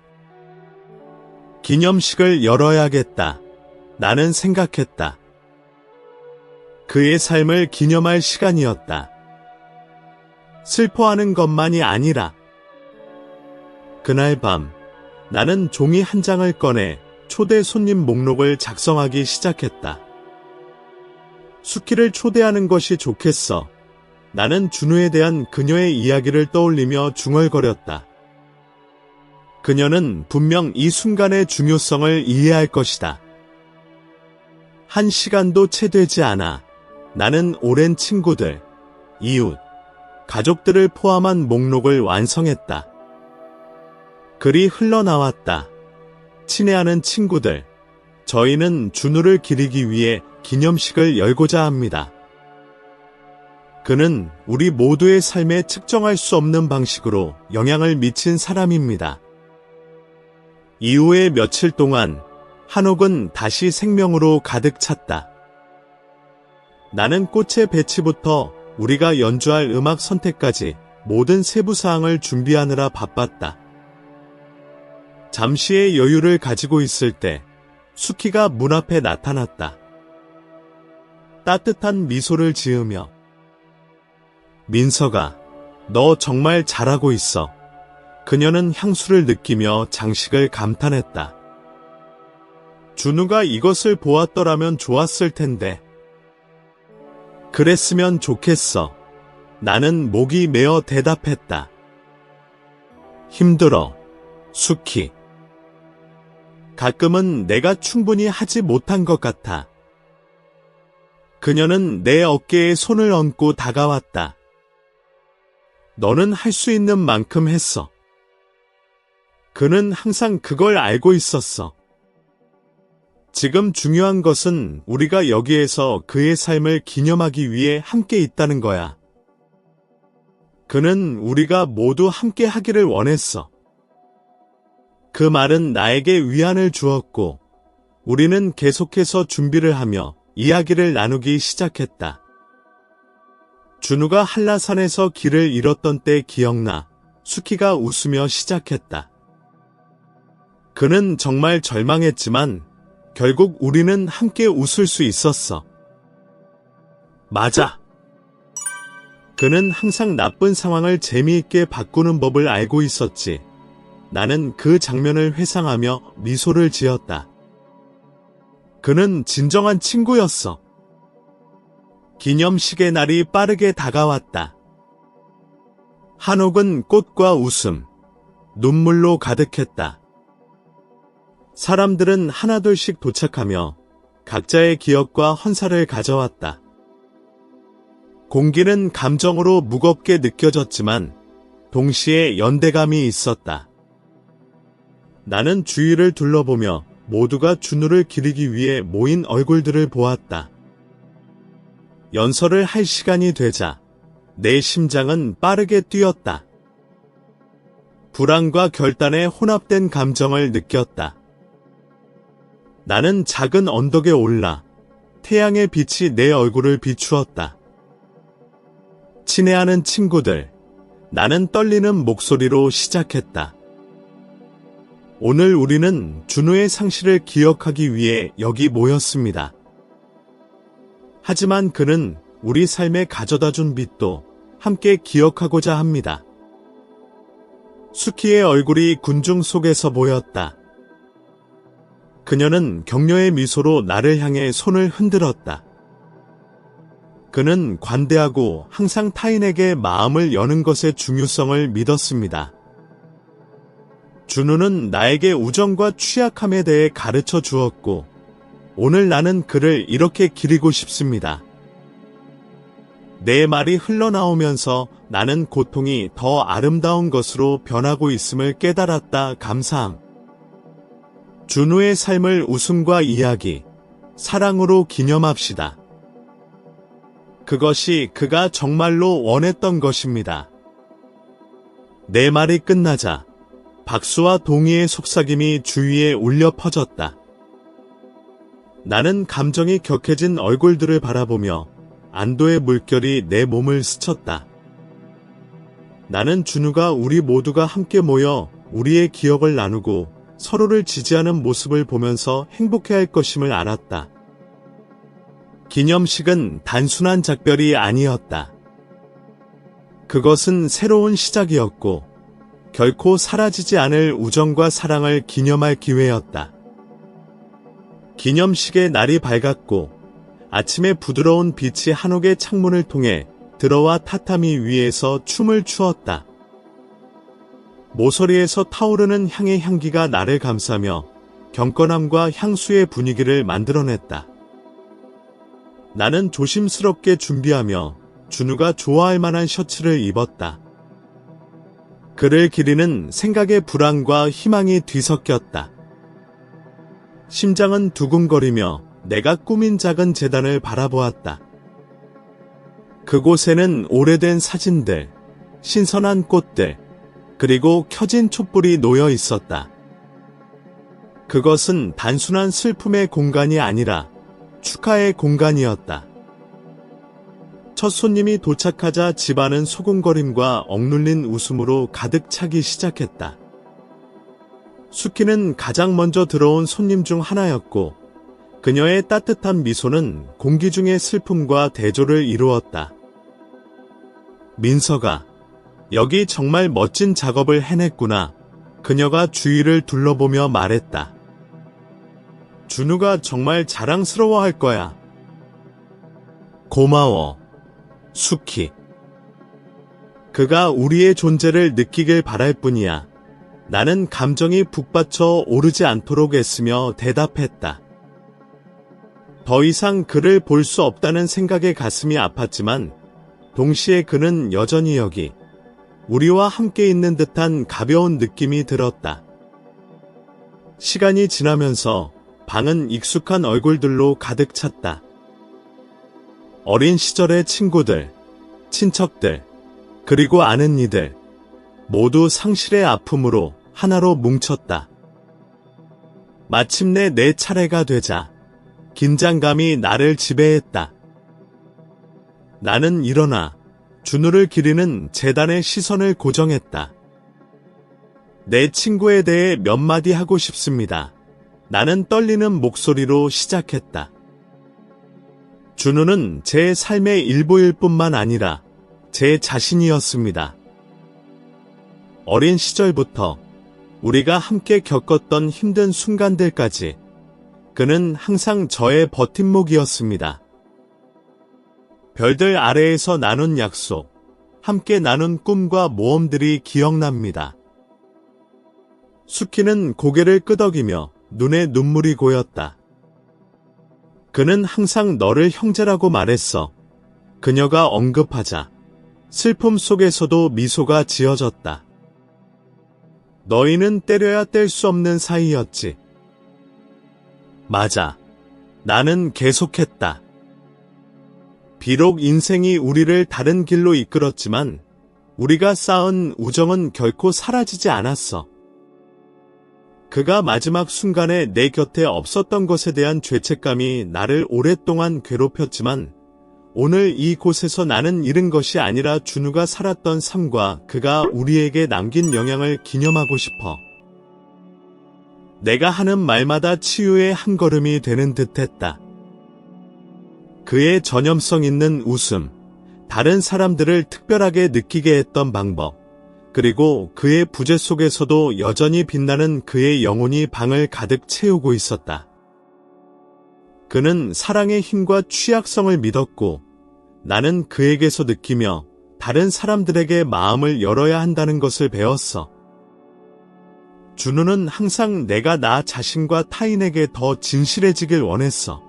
기념식을 열어야겠다. 나는 생각했다. 그의 삶을 기념할 시간이었다. 슬퍼하는 것만이 아니라. 그날 밤 나는 종이 한 장을 꺼내 초대 손님 목록을 작성하기 시작했다. 수키를 초대하는 것이 좋겠어. 나는 준우에 대한 그녀의 이야기를 떠올리며 중얼거렸다. 그녀는 분명 이 순간의 중요성을 이해할 것이다. 1시간도 채 되지 않아 나는 오랜 친구들, 이웃, 가족들을 포함한 목록을 완성했다. 글이 흘러나왔다. 친애하는 친구들, 저희는 준우를 기리기 위해 기념식을 열고자 합니다. 그는 우리 모두의 삶에 측정할 수 없는 방식으로 영향을 미친 사람입니다. 이후의 며칠 동안 한옥은 다시 생명으로 가득 찼다. 나는 꽃의 배치부터 우리가 연주할 음악 선택까지 모든 세부 사항을 준비하느라 바빴다. 잠시의 여유를 가지고 있을 때 수키가 문 앞에 나타났다. 따뜻한 미소를 지으며 민서가 너 정말 잘하고 있어. 그녀는 향수를 느끼며 장식을 감탄했다. 준우가 이것을 보았더라면 좋았을 텐데. 그랬으면 좋겠어. 나는 목이 메어 대답했다. 힘들어, 수키. 가끔은 내가 충분히 하지 못한 것 같아. 그녀는 내 어깨에 손을 얹고 다가왔다. 너는 할 수 있는 만큼 했어. 그는 항상 그걸 알고 있었어. 지금 중요한 것은 우리가 여기에서 그의 삶을 기념하기 위해 함께 있다는 거야. 그는 우리가 모두 함께 하기를 원했어. 그 말은 나에게 위안을 주었고, 우리는 계속해서 준비를 하며 이야기를 나누기 시작했다. 준우가 한라산에서 길을 잃었던 때 기억나. 수키가 웃으며 시작했다. 그는 정말 절망했지만 결국 우리는 함께 웃을 수 있었어. 맞아. 그는 항상 나쁜 상황을 재미있게 바꾸는 법을 알고 있었지. 나는 그 장면을 회상하며 미소를 지었다. 그는 진정한 친구였어. 기념식의 날이 빠르게 다가왔다. 한옥은 꽃과 웃음, 눈물로 가득했다. 사람들은 하나둘씩 도착하며 각자의 기억과 헌사를 가져왔다. 공기는 감정으로 무겁게 느껴졌지만 동시에 연대감이 있었다. 나는 주위를 둘러보며 모두가 준우를 기리기 위해 모인 얼굴들을 보았다. 연설을 할 시간이 되자 내 심장은 빠르게 뛰었다. 불안과 결단의 혼합된 감정을 느꼈다. 나는 작은 언덕에 올라 태양의 빛이 내 얼굴을 비추었다. 친애하는 친구들, 나는 떨리는 목소리로 시작했다. 오늘 우리는 준우의 상실을 기억하기 위해 여기 모였습니다. 하지만 그는 우리 삶에 가져다준 빛도 함께 기억하고자 합니다. 수키의 얼굴이 군중 속에서 보였다. 그녀는 격려의 미소로 나를 향해 손을 흔들었다. 그는 관대하고 항상 타인에게 마음을 여는 것의 중요성을 믿었습니다. 준우는 나에게 우정과 취약함에 대해 가르쳐 주었고, 오늘 나는 그를 이렇게 기리고 싶습니다. 내 말이 흘러나오면서 나는 고통이 더 아름다운 것으로 변하고 있음을 깨달았다. 감사함. 준우의 삶을 웃음과 이야기, 사랑으로 기념합시다. 그것이 그가 정말로 원했던 것입니다. 내 말이 끝나자 박수와 동의의 속삭임이 주위에 울려 퍼졌다. 나는 감정이 격해진 얼굴들을 바라보며 안도의 물결이 내 몸을 스쳤다. 나는 준우가 우리 모두가 함께 모여 우리의 기억을 나누고 서로를 지지하는 모습을 보면서 행복해할 것임을 알았다. 기념식은 단순한 작별이 아니었다. 그것은 새로운 시작이었고 결코 사라지지 않을 우정과 사랑을 기념할 기회였다. 기념식의 날이 밝았고 아침의 부드러운 빛이 한옥의 창문을 통해 들어와 타타미 위에서 춤을 추었다. 모서리에서 타오르는 향의 향기가 나를 감싸며 경건함과 향수의 분위기를 만들어냈다. 나는 조심스럽게 준비하며 준우가 좋아할 만한 셔츠를 입었다. 그를 기리는 생각의 불안과 희망이 뒤섞였다. 심장은 두근거리며 내가 꾸민 작은 재단을 바라보았다. 그곳에는 오래된 사진들, 신선한 꽃들, 그리고 켜진 촛불이 놓여 있었다. 그것은 단순한 슬픔의 공간이 아니라 축하의 공간이었다. 첫 손님이 도착하자 집안은 소곤거림과 억눌린 웃음으로 가득 차기 시작했다. 수키는 가장 먼저 들어온 손님 중 하나였고 그녀의 따뜻한 미소는 공기 중의 슬픔과 대조를 이루었다. 민서가 여기 정말 멋진 작업을 해냈구나. 그녀가 주위를 둘러보며 말했다. 준우가 정말 자랑스러워할 거야. 고마워, 수키. 그가 우리의 존재를 느끼길 바랄 뿐이야. 나는 감정이 북받쳐 오르지 않도록 애쓰며 대답했다. 더 이상 그를 볼 수 없다는 생각에 가슴이 아팠지만 동시에 그는 여전히 여기 우리와 함께 있는 듯한 가벼운 느낌이 들었다. 시간이 지나면서 방은 익숙한 얼굴들로 가득 찼다. 어린 시절의 친구들, 친척들, 그리고 아는 이들 모두 상실의 아픔으로 하나로 뭉쳤다. 마침내 내 차례가 되자 긴장감이 나를 지배했다. 나는 일어나 준우를 기리는 재단의 시선을 고정했다. 내 친구에 대해 몇 마디 하고 싶습니다. 나는 떨리는 목소리로 시작했다. 준우는 제 삶의 일부일 뿐만 아니라 제 자신이었습니다. 어린 시절부터 우리가 함께 겪었던 힘든 순간들까지 그는 항상 저의 버팀목이었습니다. 별들 아래에서 나눈 약속, 함께 나눈 꿈과 모험들이 기억납니다. 수키는 고개를 끄덕이며 눈에 눈물이 고였다. 그는 항상 너를 형제라고 말했어. 그녀가 언급하자 슬픔 속에서도 미소가 지어졌다. 너희는 때려야 뗄 수 없는 사이였지. 맞아. 나는 계속했다. 비록 인생이 우리를 다른 길로 이끌었지만 우리가 쌓은 우정은 결코 사라지지 않았어. 그가 마지막 순간에 내 곁에 없었던 것에 대한 죄책감이 나를 오랫동안 괴롭혔지만 오늘 이곳에서 나는 잃은 것이 아니라 준우가 살았던 삶과 그가 우리에게 남긴 영향을 기념하고 싶어. 내가 하는 말마다 치유의 한 걸음이 되는 듯했다. 그의 전염성 있는 웃음, 다른 사람들을 특별하게 느끼게 했던 방법, 그리고 그의 부재 속에서도 여전히 빛나는 그의 영혼이 방을 가득 채우고 있었다. 그는 사랑의 힘과 취약성을 믿었고 나는 그에게서 느끼며 다른 사람들에게 마음을 열어야 한다는 것을 배웠어. 준우는 항상 내가 나 자신과 타인에게 더 진실해지길 원했어.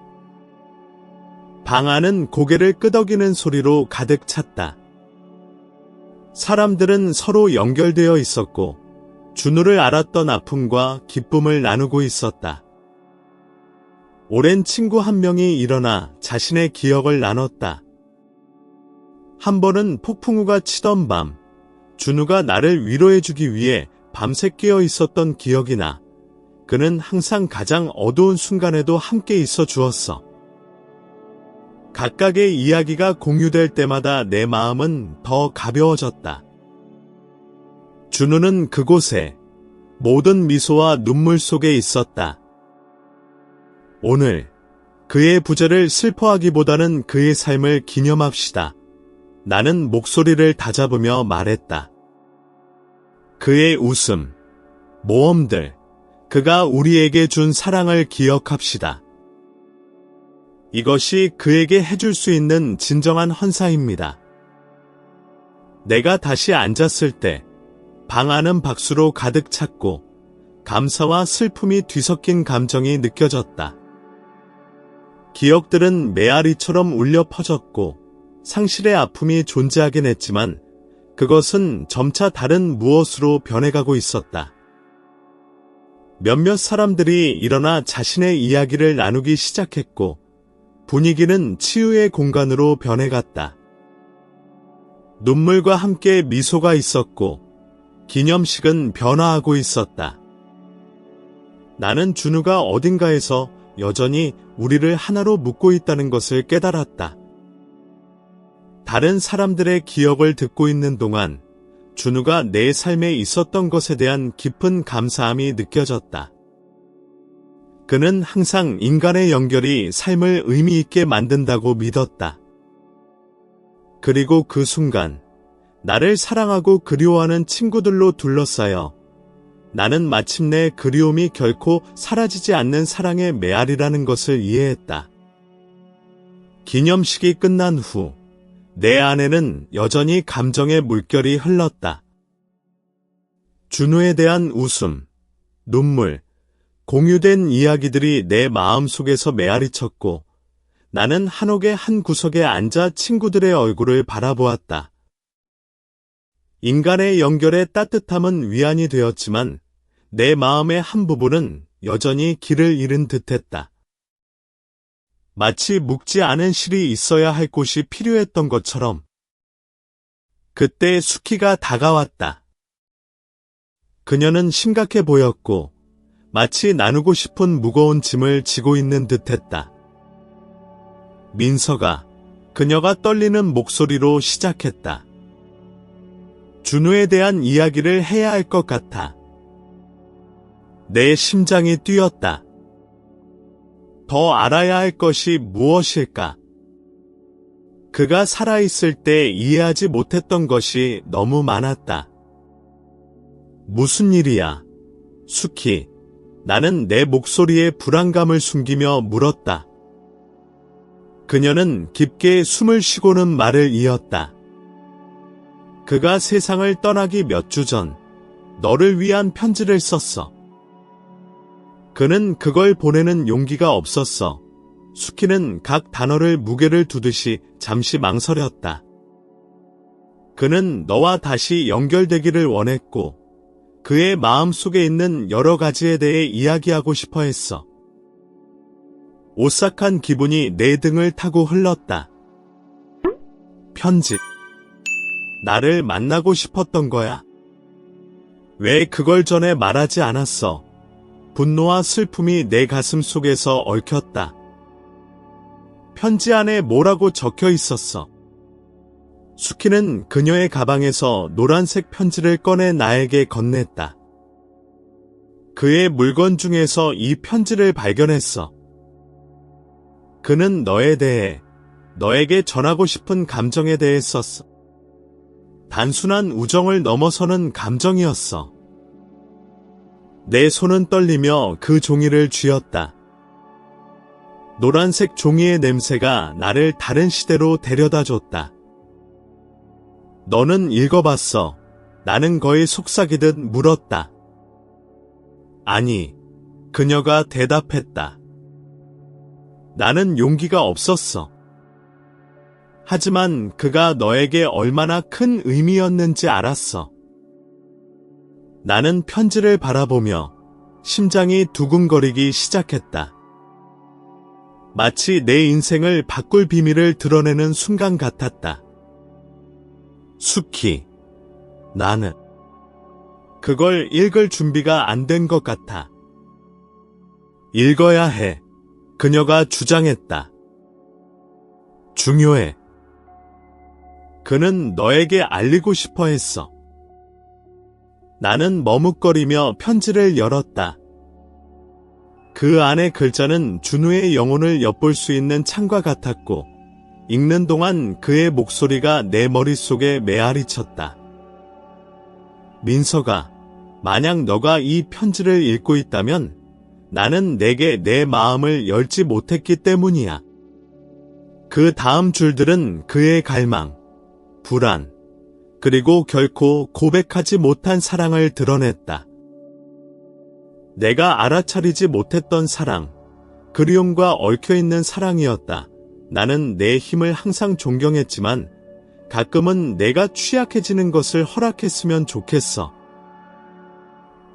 방 안은 고개를 끄덕이는 소리로 가득 찼다. 사람들은 서로 연결되어 있었고 준우를 알았던 아픔과 기쁨을 나누고 있었다. 오랜 친구 한 명이 일어나 자신의 기억을 나눴다. 한 번은 폭풍우가 치던 밤, 준우가 나를 위로해주기 위해 밤새 깨어 있었던 기억이 나. 그는 항상 가장 어두운 순간에도 함께 있어 주었어. 각각의 이야기가 공유될 때마다 내 마음은 더 가벼워졌다. 준우는 그곳에 모든 미소와 눈물 속에 있었다. 오늘 그의 부재를 슬퍼하기보다는 그의 삶을 기념합시다. 나는 목소리를 다잡으며 말했다. 그의 웃음, 모험들, 그가 우리에게 준 사랑을 기억합시다. 이것이 그에게 해줄 수 있는 진정한 헌사입니다. 내가 다시 앉았을 때 방 안은 박수로 가득 찼고 감사와 슬픔이 뒤섞인 감정이 느껴졌다. 기억들은 메아리처럼 울려 퍼졌고 상실의 아픔이 존재하긴 했지만 그것은 점차 다른 무엇으로 변해가고 있었다. 몇몇 사람들이 일어나 자신의 이야기를 나누기 시작했고 분위기는 치유의 공간으로 변해갔다. 눈물과 함께 미소가 있었고 기념식은 변화하고 있었다. 나는 준우가 어딘가에서 여전히 우리를 하나로 묶고 있다는 것을 깨달았다. 다른 사람들의 기억을 듣고 있는 동안 준우가 내 삶에 있었던 것에 대한 깊은 감사함이 느껴졌다. 그는 항상 인간의 연결이 삶을 의미 있게 만든다고 믿었다. 그리고 그 순간 나를 사랑하고 그리워하는 친구들로 둘러싸여 나는 마침내 그리움이 결코 사라지지 않는 사랑의 메아리라는 것을 이해했다. 기념식이 끝난 후 내 안에는 여전히 감정의 물결이 흘렀다. 준우에 대한 웃음, 눈물, 공유된 이야기들이 내 마음속에서 메아리쳤고 나는 한옥의 한 구석에 앉아 친구들의 얼굴을 바라보았다. 인간의 연결의 따뜻함은 위안이 되었지만 내 마음의 한 부분은 여전히 길을 잃은 듯했다. 마치 묵지 않은 실이 있어야 할 곳이 필요했던 것처럼. 그때 수키가 다가왔다. 그녀는 심각해 보였고 마치 나누고 싶은 무거운 짐을 지고 있는 듯했다. 민서가, 그녀가 떨리는 목소리로 시작했다. 준우에 대한 이야기를 해야 할 것 같아. 내 심장이 뛰었다. 더 알아야 할 것이 무엇일까? 그가 살아있을 때 이해하지 못했던 것이 너무 많았다. 무슨 일이야? 수키. 나는 내 목소리에 불안감을 숨기며 물었다. 그녀는 깊게 숨을 쉬고는 말을 이었다. 그가 세상을 떠나기 몇 주 전 너를 위한 편지를 썼어. 그는 그걸 보내는 용기가 없었어. 수키는 각 단어를 무게를 두듯이 잠시 망설였다. 그는 너와 다시 연결되기를 원했고 그의 마음속에 있는 여러 가지에 대해 이야기하고 싶어 했어. 오싹한 기분이 내 등을 타고 흘렀다. 편지. 나를 만나고 싶었던 거야. 왜 그걸 전에 말하지 않았어? 분노와 슬픔이 내 가슴 속에서 얽혔다. 편지 안에 뭐라고 적혀 있었어? 수키는 그녀의 가방에서 노란색 편지를 꺼내 나에게 건넸다. 그의 물건 중에서 이 편지를 발견했어. 그는 너에 대해, 너에게 전하고 싶은 감정에 대해 썼어. 단순한 우정을 넘어서는 감정이었어. 내 손은 떨리며 그 종이를 쥐었다. 노란색 종이의 냄새가 나를 다른 시대로 데려다 줬다. 너는 읽어봤어. 나는 거의 속삭이듯 물었다. 아니, 그녀가 대답했다. 나는 용기가 없었어. 하지만 그가 너에게 얼마나 큰 의미였는지 알았어. 나는 편지를 바라보며 심장이 두근거리기 시작했다. 마치 내 인생을 바꿀 비밀을 드러내는 순간 같았다. 수키, 나는 그걸 읽을 준비가 안 된 것 같아. 읽어야 해. 그녀가 주장했다. 중요해. 그는 너에게 알리고 싶어 했어. 나는 머뭇거리며 편지를 열었다. 그 안의 글자는 준우의 영혼을 엿볼 수 있는 창과 같았고 읽는 동안 그의 목소리가 내 머릿속에 메아리쳤다. 민서가, 만약 너가 이 편지를 읽고 있다면 나는 내게 내 마음을 열지 못했기 때문이야. 그 다음 줄들은 그의 갈망, 불안, 그리고 결코 고백하지 못한 사랑을 드러냈다. 내가 알아차리지 못했던 사랑, 그리움과 얽혀있는 사랑이었다. 나는 내 힘을 항상 존경했지만 가끔은 내가 취약해지는 것을 허락했으면 좋겠어.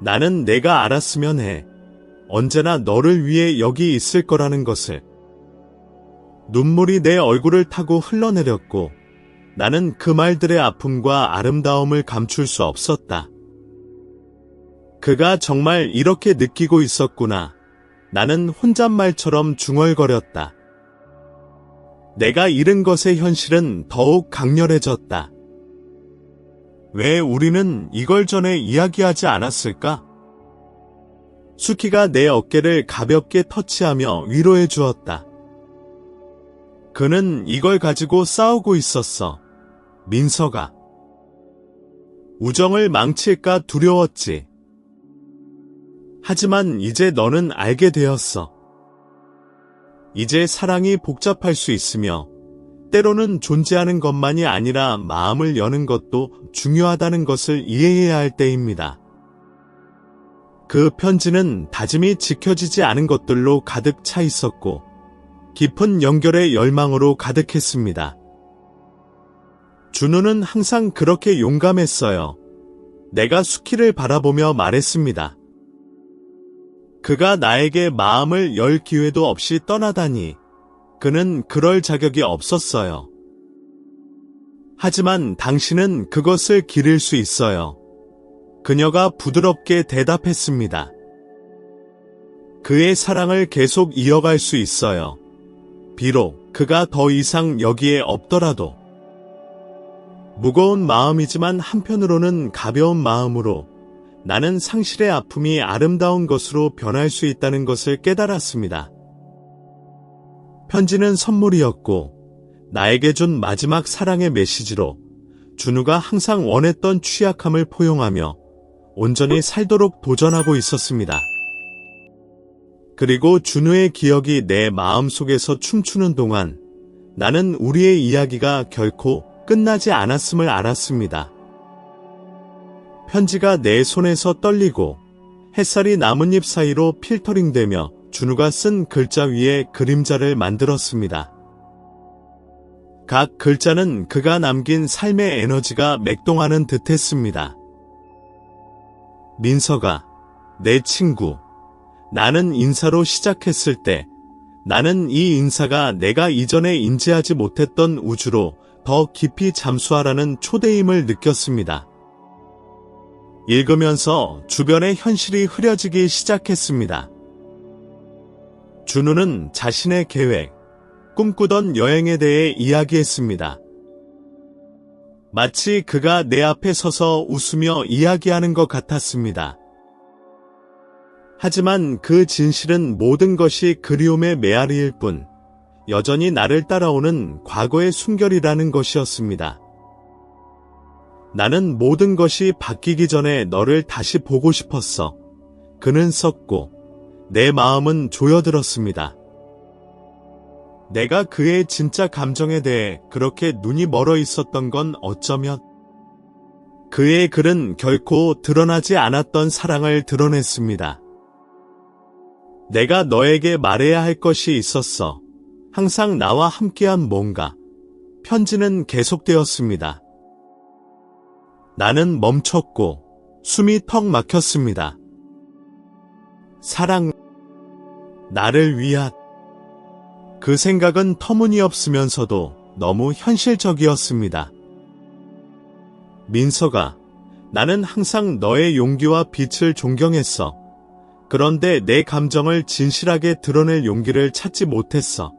나는 내가 알았으면 해. 언제나 너를 위해 여기 있을 거라는 것을. 눈물이 내 얼굴을 타고 흘러내렸고 나는 그 말들의 아픔과 아름다움을 감출 수 없었다. 그가 정말 이렇게 느끼고 있었구나. 나는 혼잣말처럼 중얼거렸다. 내가 잃은 것의 현실은 더욱 강렬해졌다. 왜 우리는 이걸 전에 이야기하지 않았을까? 수키가 내 어깨를 가볍게 터치하며 위로해 주었다. 그는 이걸 가지고 싸우고 있었어. 민서가. 우정을 망칠까 두려웠지. 하지만 이제 너는 알게 되었어. 이제 사랑이 복잡할 수 있으며 때로는 존재하는 것만이 아니라 마음을 여는 것도 중요하다는 것을 이해해야 할 때입니다. 그 편지는 다짐이 지켜지지 않은 것들로 가득 차 있었고 깊은 연결의 열망으로 가득했습니다. 준우는 항상 그렇게 용감했어요. 내가 수키를 바라보며 말했습니다. 그가 나에게 마음을 열 기회도 없이 떠나다니 그는 그럴 자격이 없었어요. 하지만 당신은 그것을 기를 수 있어요. 그녀가 부드럽게 대답했습니다. 그의 사랑을 계속 이어갈 수 있어요. 비록 그가 더 이상 여기에 없더라도. 무거운 마음이지만 한편으로는 가벼운 마음으로 나는 상실의 아픔이 아름다운 것으로 변할 수 있다는 것을 깨달았습니다. 편지는 선물이었고 나에게 준 마지막 사랑의 메시지로 준우가 항상 원했던 취약함을 포용하며 온전히 살도록 도전하고 있었습니다. 그리고 준우의 기억이 내 마음속에서 춤추는 동안 나는 우리의 이야기가 결코 끝나지 않았음을 알았습니다. 편지가 내 손에서 떨리고 햇살이 나뭇잎 사이로 필터링되며 준우가 쓴 글자 위에 그림자를 만들었습니다. 각 글자는 그가 남긴 삶의 에너지가 맥동하는 듯했습니다. 민서가, 내 친구, 나는 인사로 시작했을 때 나는 이 인사가 내가 이전에 인지하지 못했던 우주로 더 깊이 잠수하라는 초대임을 느꼈습니다. 읽으면서 주변의 현실이 흐려지기 시작했습니다. 준우는 자신의 계획, 꿈꾸던 여행에 대해 이야기했습니다. 마치 그가 내 앞에 서서 웃으며 이야기하는 것 같았습니다. 하지만 그 진실은 모든 것이 그리움의 메아리일 뿐 여전히 나를 따라오는 과거의 숨결이라는 것이었습니다. 나는 모든 것이 바뀌기 전에 너를 다시 보고 싶었어. 그는 썼고 내 마음은 조여들었습니다. 내가 그의 진짜 감정에 대해 그렇게 눈이 멀어 있었던 건 어쩌면 그의 글은 결코 드러나지 않았던 사랑을 드러냈습니다. 내가 너에게 말해야 할 것이 있었어. 항상 나와 함께한 뭔가. 편지는 계속되었습니다. 나는 멈췄고 숨이 턱 막혔습니다. 사랑, 나를 위한. 그 생각은 터무니없으면서도 너무 현실적이었습니다. 민서가, 나는 항상 너의 용기와 빛을 존경했어. 그런데 내 감정을 진실하게 드러낼 용기를 찾지 못했어.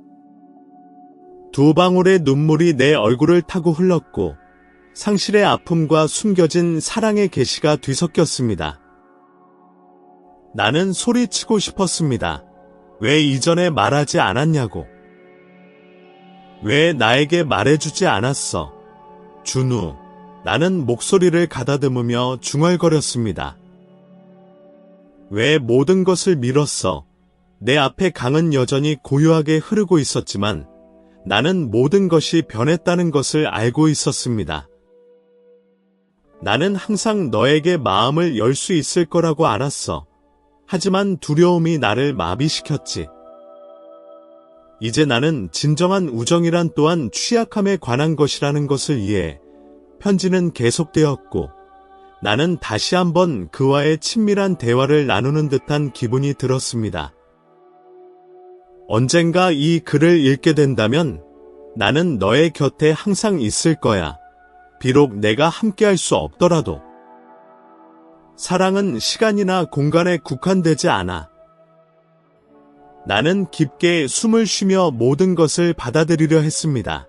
두 방울의 눈물이 내 얼굴을 타고 흘렀고 상실의 아픔과 숨겨진 사랑의 계시가 뒤섞였습니다. 나는 소리치고 싶었습니다. 왜 이전에 말하지 않았냐고. 왜 나에게 말해주지 않았어. 준우, 나는 목소리를 가다듬으며 중얼거렸습니다. 왜 모든 것을 미뤘어. 내 앞에 강은 여전히 고요하게 흐르고 있었지만 나는 모든 것이 변했다는 것을 알고 있었습니다. 나는 항상 너에게 마음을 열 수 있을 거라고 알았어. 하지만 두려움이 나를 마비시켰지. 이제 나는 진정한 우정이란 또한 취약함에 관한 것이라는 것을 이해해 편지는 계속되었고 나는 다시 한번 그와의 친밀한 대화를 나누는 듯한 기분이 들었습니다. 언젠가 이 글을 읽게 된다면 나는 너의 곁에 항상 있을 거야. 비록 내가 함께할 수 없더라도. 사랑은 시간이나 공간에 국한되지 않아. 나는 깊게 숨을 쉬며 모든 것을 받아들이려 했습니다.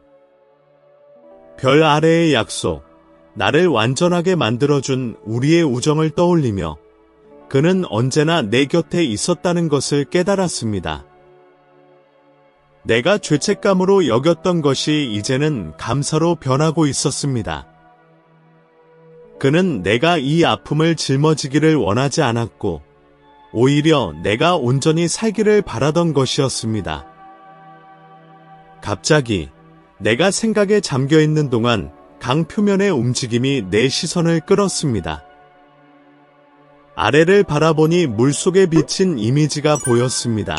별 아래의 약속, 나를 완전하게 만들어준 우리의 우정을 떠올리며 그는 언제나 내 곁에 있었다는 것을 깨달았습니다. 내가 죄책감으로 여겼던 것이 이제는 감사로 변하고 있었습니다. 그는 내가 이 아픔을 짊어지기를 원하지 않았고 오히려 내가 온전히 살기를 바라던 것이었습니다. 갑자기 내가 생각에 잠겨 있는 동안 강 표면의 움직임이 내 시선을 끌었습니다. 아래를 바라보니 물속에 비친 이미지가 보였습니다.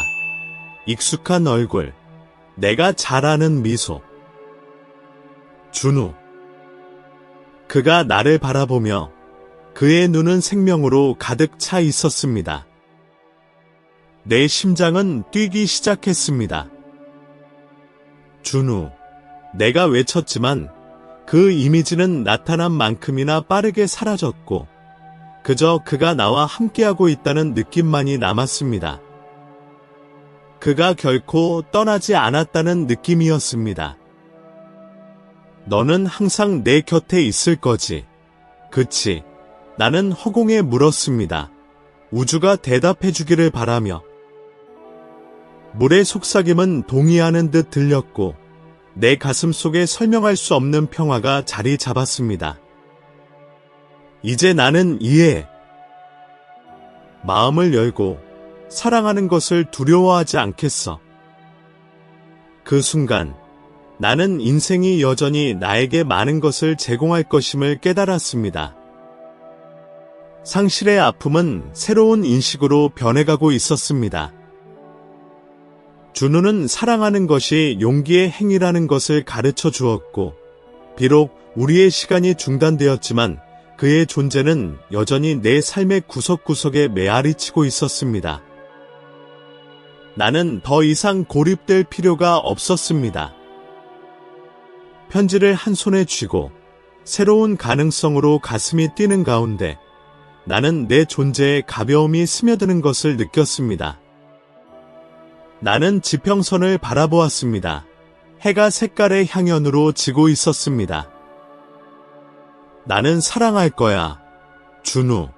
익숙한 얼굴, 내가 잘 아는 미소. 준우. 그가 나를 바라보며 그의 눈은 생명으로 가득 차 있었습니다. 내 심장은 뛰기 시작했습니다. 준우. 내가 외쳤지만 그 이미지는 나타난 만큼이나 빠르게 사라졌고 그저 그가 나와 함께하고 있다는 느낌만이 남았습니다. 그가 결코 떠나지 않았다는 느낌이었습니다. 너는 항상 내 곁에 있을 거지. 그치? 나는 허공에 물었습니다. 우주가 대답해 주기를 바라며. 물의 속삭임은 동의하는 듯 들렸고 내 가슴 속에 설명할 수 없는 평화가 자리 잡았습니다. 이제 나는 이해. 마음을 열고 사랑하는 것을 두려워하지 않겠어. 그 순간 나는 인생이 여전히 나에게 많은 것을 제공할 것임을 깨달았습니다. 상실의 아픔은 새로운 인식으로 변해가고 있었습니다. 준우는 사랑하는 것이 용기의 행위라는 것을 가르쳐 주었고, 비록 우리의 시간이 중단되었지만 그의 존재는 여전히 내 삶의 구석구석에 메아리치고 있었습니다. 나는 더 이상 고립될 필요가 없었습니다. 편지를 한 손에 쥐고 새로운 가능성으로 가슴이 뛰는 가운데 나는 내 존재의 가벼움이 스며드는 것을 느꼈습니다. 나는 지평선을 바라보았습니다. 해가 색깔의 향연으로 지고 있었습니다. 나는 사랑할 거야, 준우.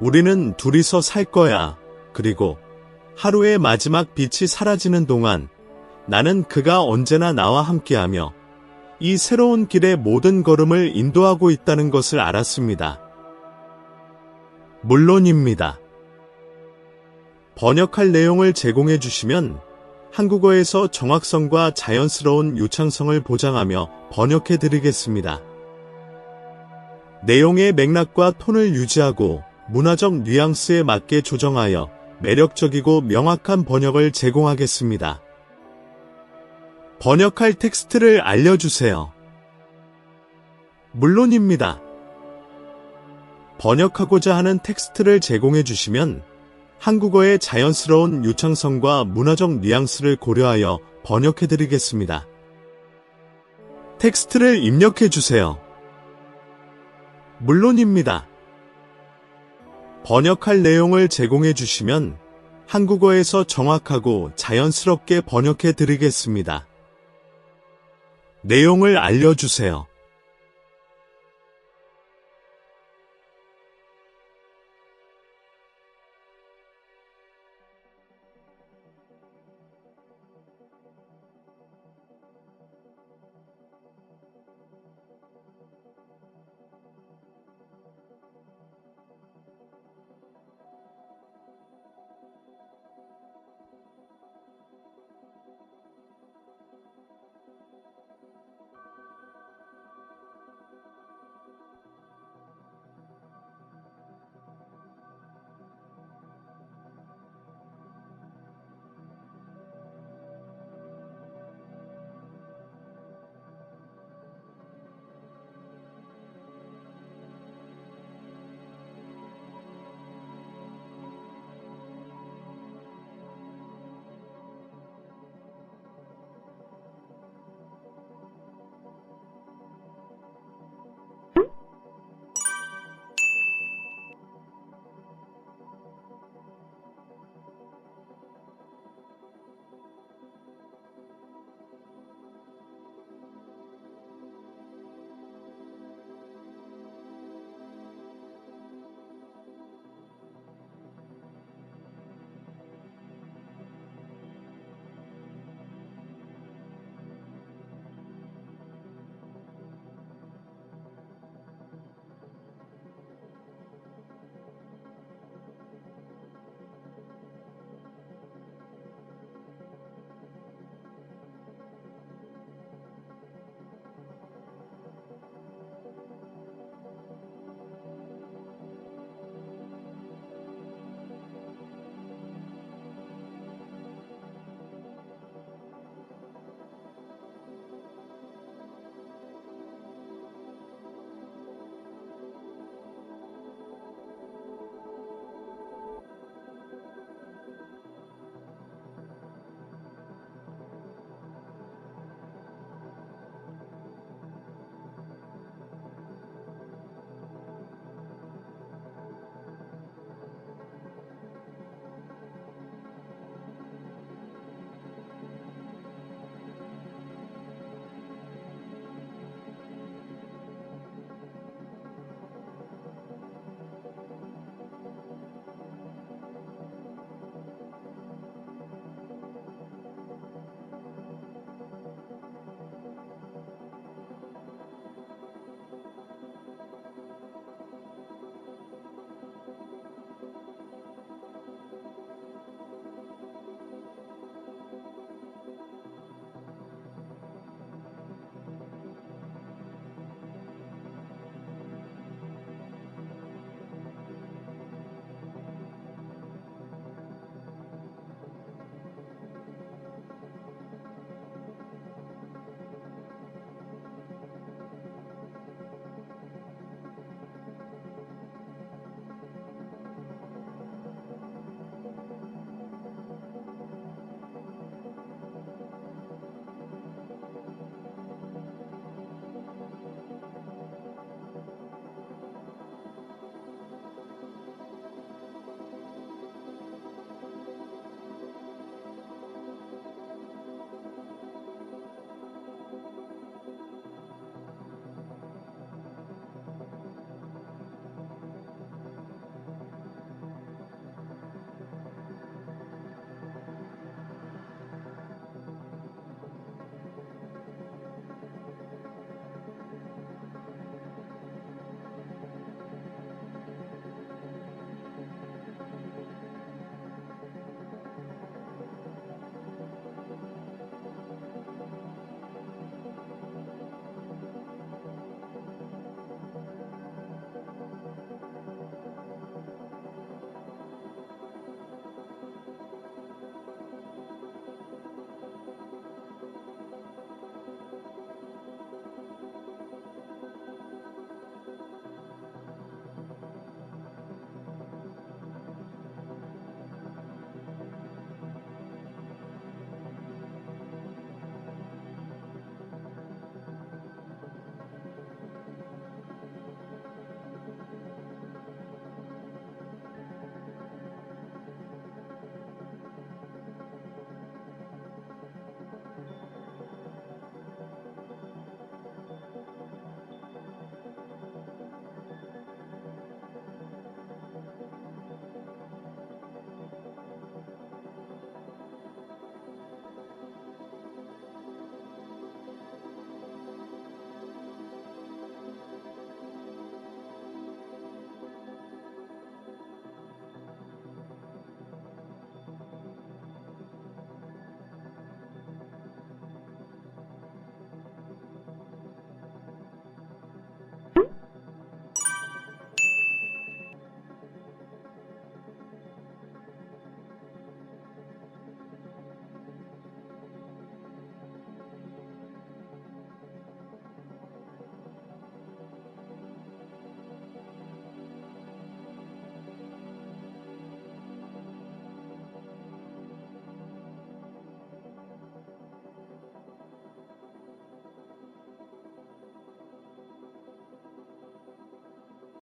우리는 둘이서 살 거야. 그리고 하루의 마지막 빛이 사라지는 동안 나는 그가 언제나 나와 함께하며 이 새로운 길의 모든 걸음을 인도하고 있다는 것을 알았습니다. 물론입니다. 번역할 내용을 제공해 주시면 한국어에서 정확성과 자연스러운 유창성을 보장하며 번역해 드리겠습니다. 내용의 맥락과 톤을 유지하고 문화적 뉘앙스에 맞게 조정하여 매력적이고 명확한 번역을 제공하겠습니다. 번역할 텍스트를 알려주세요. 물론입니다. 번역하고자 하는 텍스트를 제공해 주시면 한국어의 자연스러운 유창성과 문화적 뉘앙스를 고려하여 번역해 드리겠습니다. 텍스트를 입력해 주세요. 물론입니다. 번역할 내용을 제공해 주시면 한국어에서 정확하고 자연스럽게 번역해 드리겠습니다. 내용을 알려주세요.